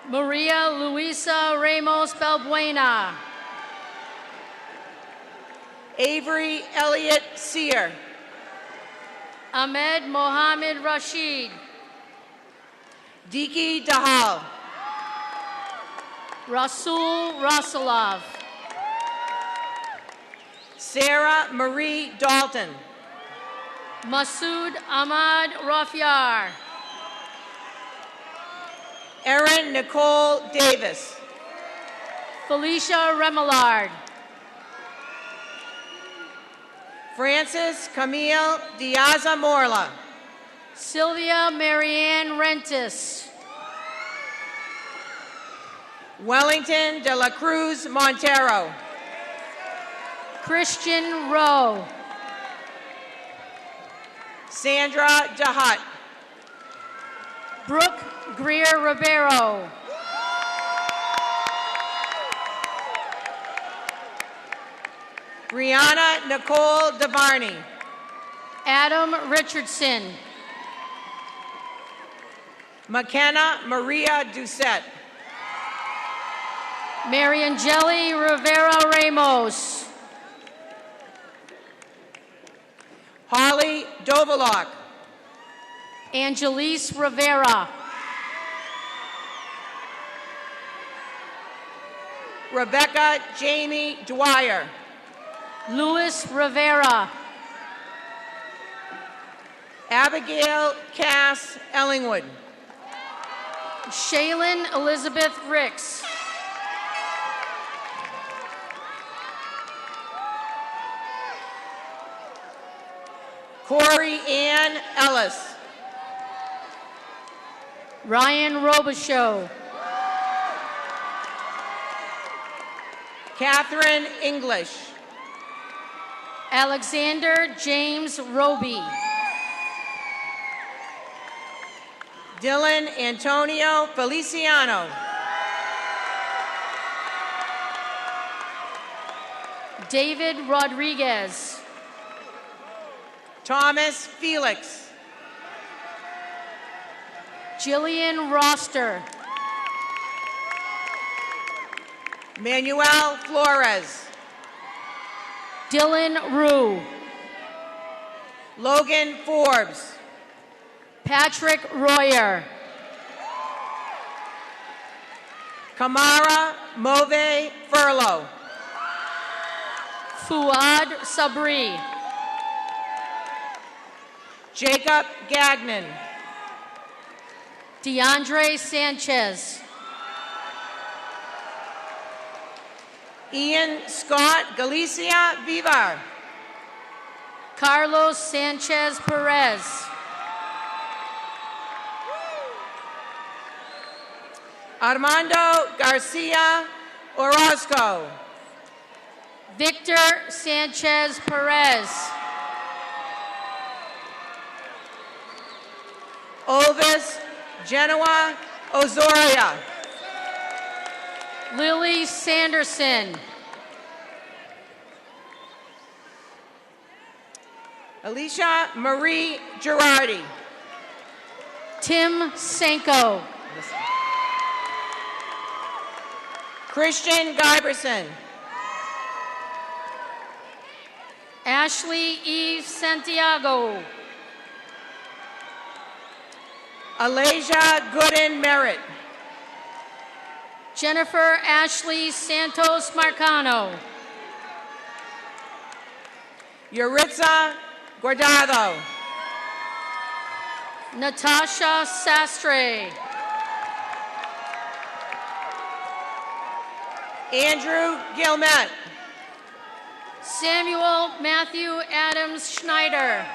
Maria Luisa Ramos Balbuena. Avery Elliott Sear. Ahmed Mohammed Rashid. Diki Dahal. Rasul Rasulov. Sarah Marie Dalton. Masood Ahmad Rafiar. Erin Nicole Davis. Felicia Remillard. Francis Camille Diaza Morla. Sylvia Marianne Rentis. Wellington de la Cruz Montero. Christian Rowe. Sandra DeHutt. Brooke Greer Ribeiro. Brianna Nicole DeVarney. Adam Richardson. McKenna Maria Doucette. Mariangeli Rivera Ramos. Holly Dovalok. Angelise Rivera. Rebecca Jamie Dwyer. Luis Rivera. Abigail Cass Ellingwood. Shaylin Elizabeth Ricks. Corey Ann Ellis. Ryan Robichaux. Catherine English. Alexander James Roby. Dylan Antonio Feliciano. David Rodriguez. Thomas Felix. Jillian Roster. Manuel Flores. Dylan Rue. Logan Forbes. Patrick Royer. Kamara Move Furlow. Fuad Sabri. Jacob Gagnon. DeAndre Sanchez. Ian Scott Galicia Vivar. Carlos Sanchez Perez. Armando Garcia Orozco. Victor Sanchez Perez. Ovis Genoa Ozoria. Lily Sanderson. Alicia Marie Girardi. Tim Sanko. Christian Giberson. Ashley Eve Santiago. Alasia Gooden Merritt. Jennifer Ashley Santos Marcano. Yuritsa Guardado. Natasha Sastre. Andrew Gilmet. Samuel Matthew Adams Schneider.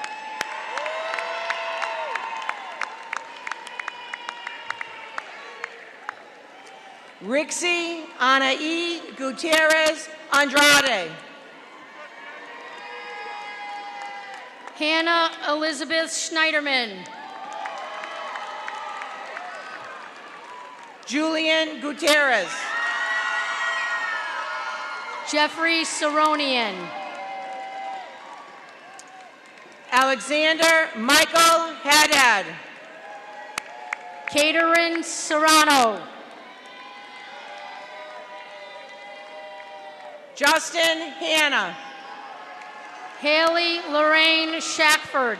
Rixie Anaí Gutierrez Andrade. Hannah Elizabeth Schneiderman. Julian Gutierrez. Jeffrey Saronian. Alexander Michael Haddad. Catherine Serrano. Justin Hanna. Haley Lorraine Shackford.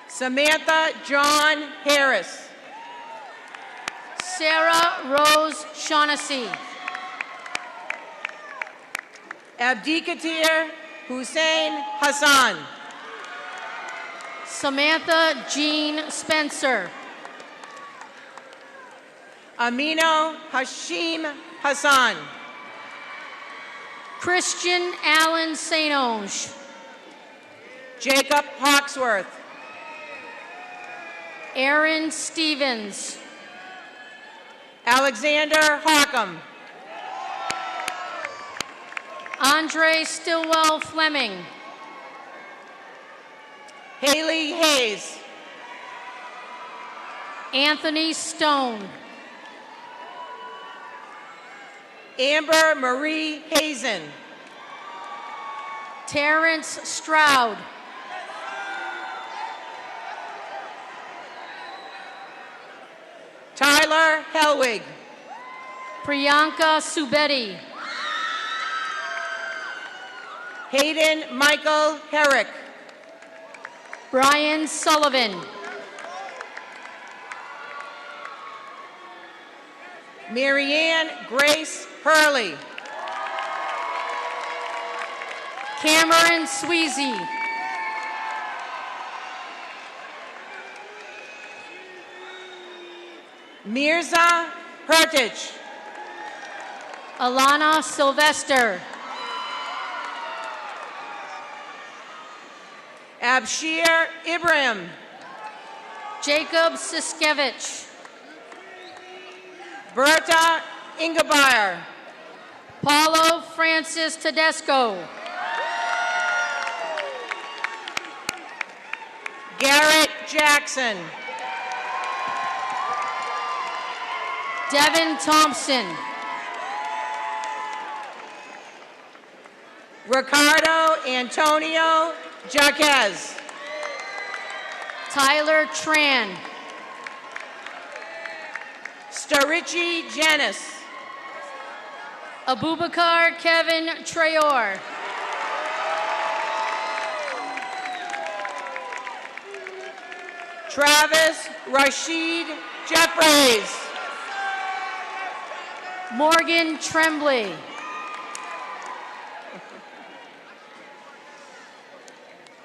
Samantha John Harris. Sarah Rose Shaughnessy. Abdikatir Hussein Hassan. Samantha Jean Spencer. Amino Hashim Hassan. Christian Allen Sainonge. Jacob Hawksworth. Aaron Stevens. Alexander Hawcom. Andre Stillwell Fleming. Haley Hayes. Anthony Stone. Amber Marie Hazen. Terrence Stroud. Tyler Helwig. Priyanka Subedi. Hayden Michael Herrick. Brian Sullivan. Marianne Grace Hurley. Cameron Sweezy. Mirza Hertich. Alana Sylvester. Abshir Ibrahim. Jacob Siskevich. Berta Ingebayer. Paulo Francis Tedesco. Garrett Jackson. Devin Thompson. Ricardo Antonio Jaquez. Tyler Tran. Starichi Janis. Abubakar Kevin Trayor. Travis Rashid Jeffries. Morgan Tremblay.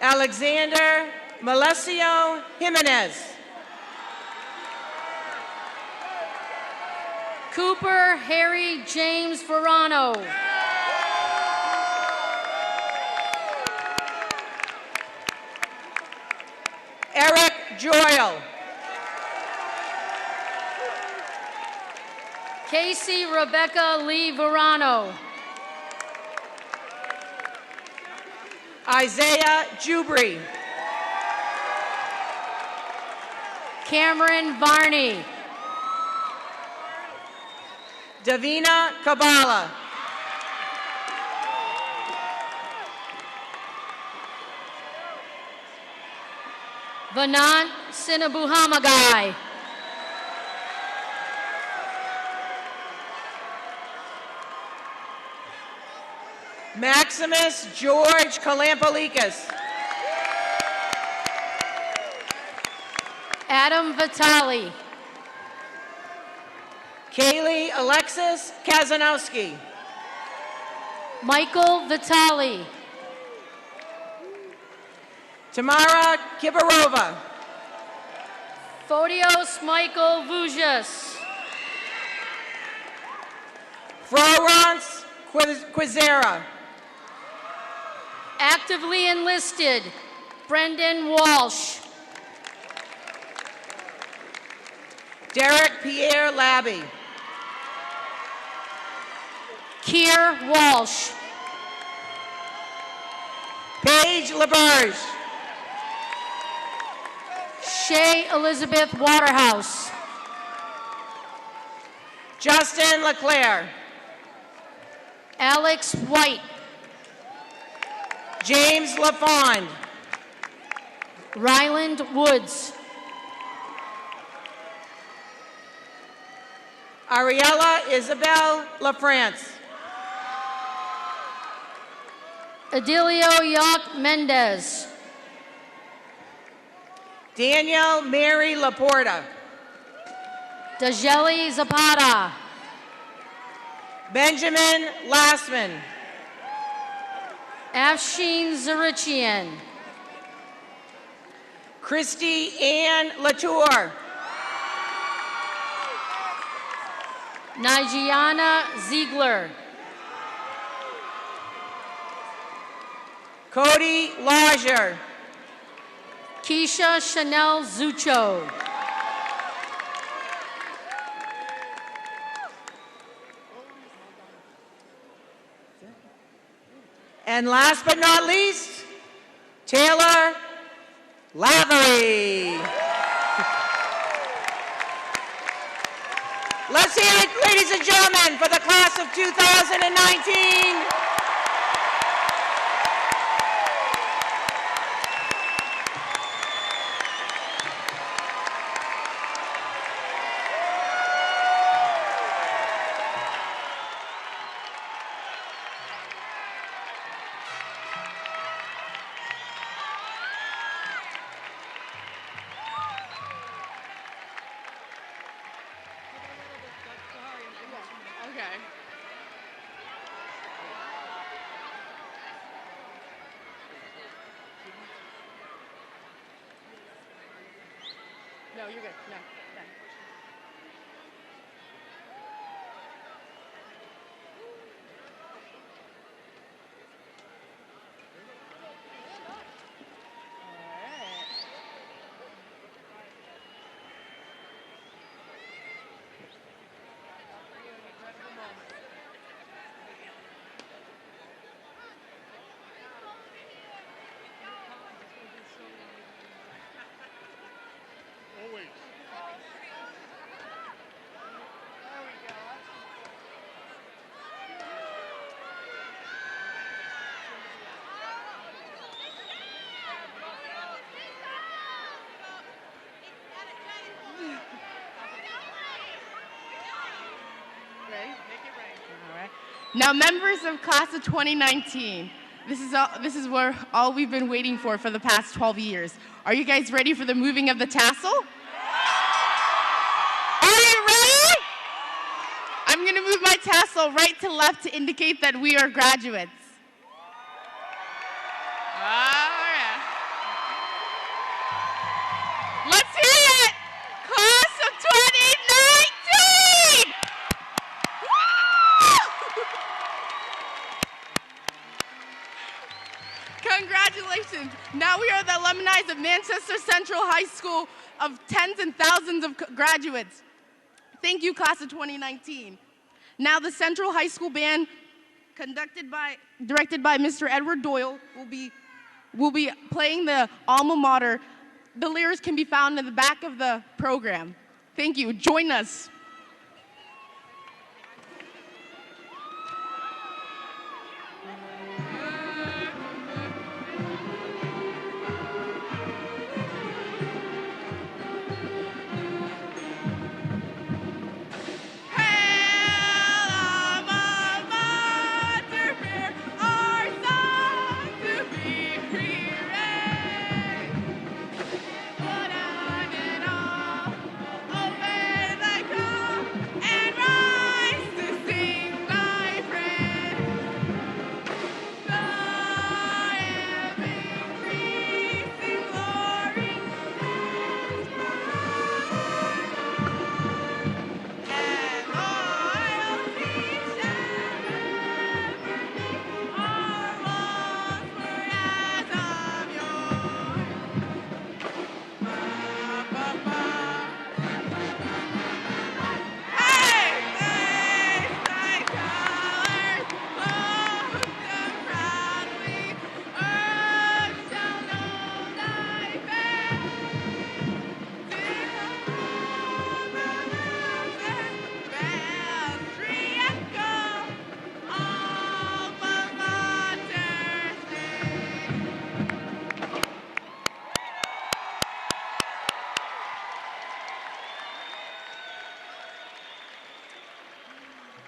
Alexander Melesio Jimenez. Cooper Harry James Verano. Eric Joyle. Casey Rebecca Lee Verano. Isaiah Jubri. Cameron Varney. Davina Kabala. Vanant Sinabuhamagai. Maximus George Kalampalikas. Adam Vitali. Kaylee Alexis Kazanowski. Michael Vitali. Tamara Kibarova. Fodios Michael Vujas. Florence Quizera. Actively enlisted, Brendan Walsh. Derek Pierre Labby. Kier Walsh. Paige LaBerge. Shay Elizabeth Waterhouse. Justin LeClaire. Alex White. James LaFond. Ryland Woods. Ariella Isabel LaFrance. Adilio Yoc Mendez. Daniel Mary Laporta. Dajeli Zapata. Benjamin Lassman. Afshin Zarichian. Christy Ann Latour. Nigiana Ziegler. Cody Lodger. Keisha Chanel Zucho. And last but not least, Taylor Lavery. Let's hear it, ladies and gentlemen, for the class of 2019. Okay. No, you're good. No, no. Now, members of class of 2019, this is where all we've been waiting for the past 12 years. Are you guys ready for the moving of the tassel? Are you ready? I'm going to move my tassel right to left to indicate that we are graduates. All right. Let's hear it! Class of 2019! Congratulations. Now we are the alumni of Manchester Central High School of tens and thousands of graduates. Thank you, class of 2019. Now the Central High School Band, directed by Mr. Edward Doyle, will be playing the alma mater. The lyrics can be found in the back of the program. Thank you. Join us. Open the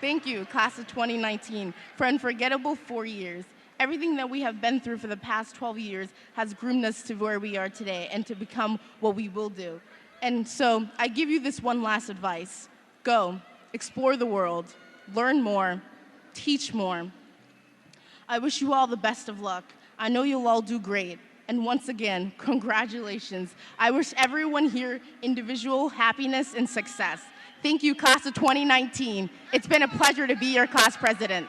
Thank you, class of 2019, for unforgettable 4 years. Everything that we have been through for the past 12 years has groomed us to where we are today and to become what we will do. And so I give you this one last advice. Go, explore the world, learn more, teach more. I wish you all the best of luck. I know you'll all do great. And once again, congratulations. I wish everyone here individual happiness and success. Thank you, class of 2019. It's been a pleasure to be your class president.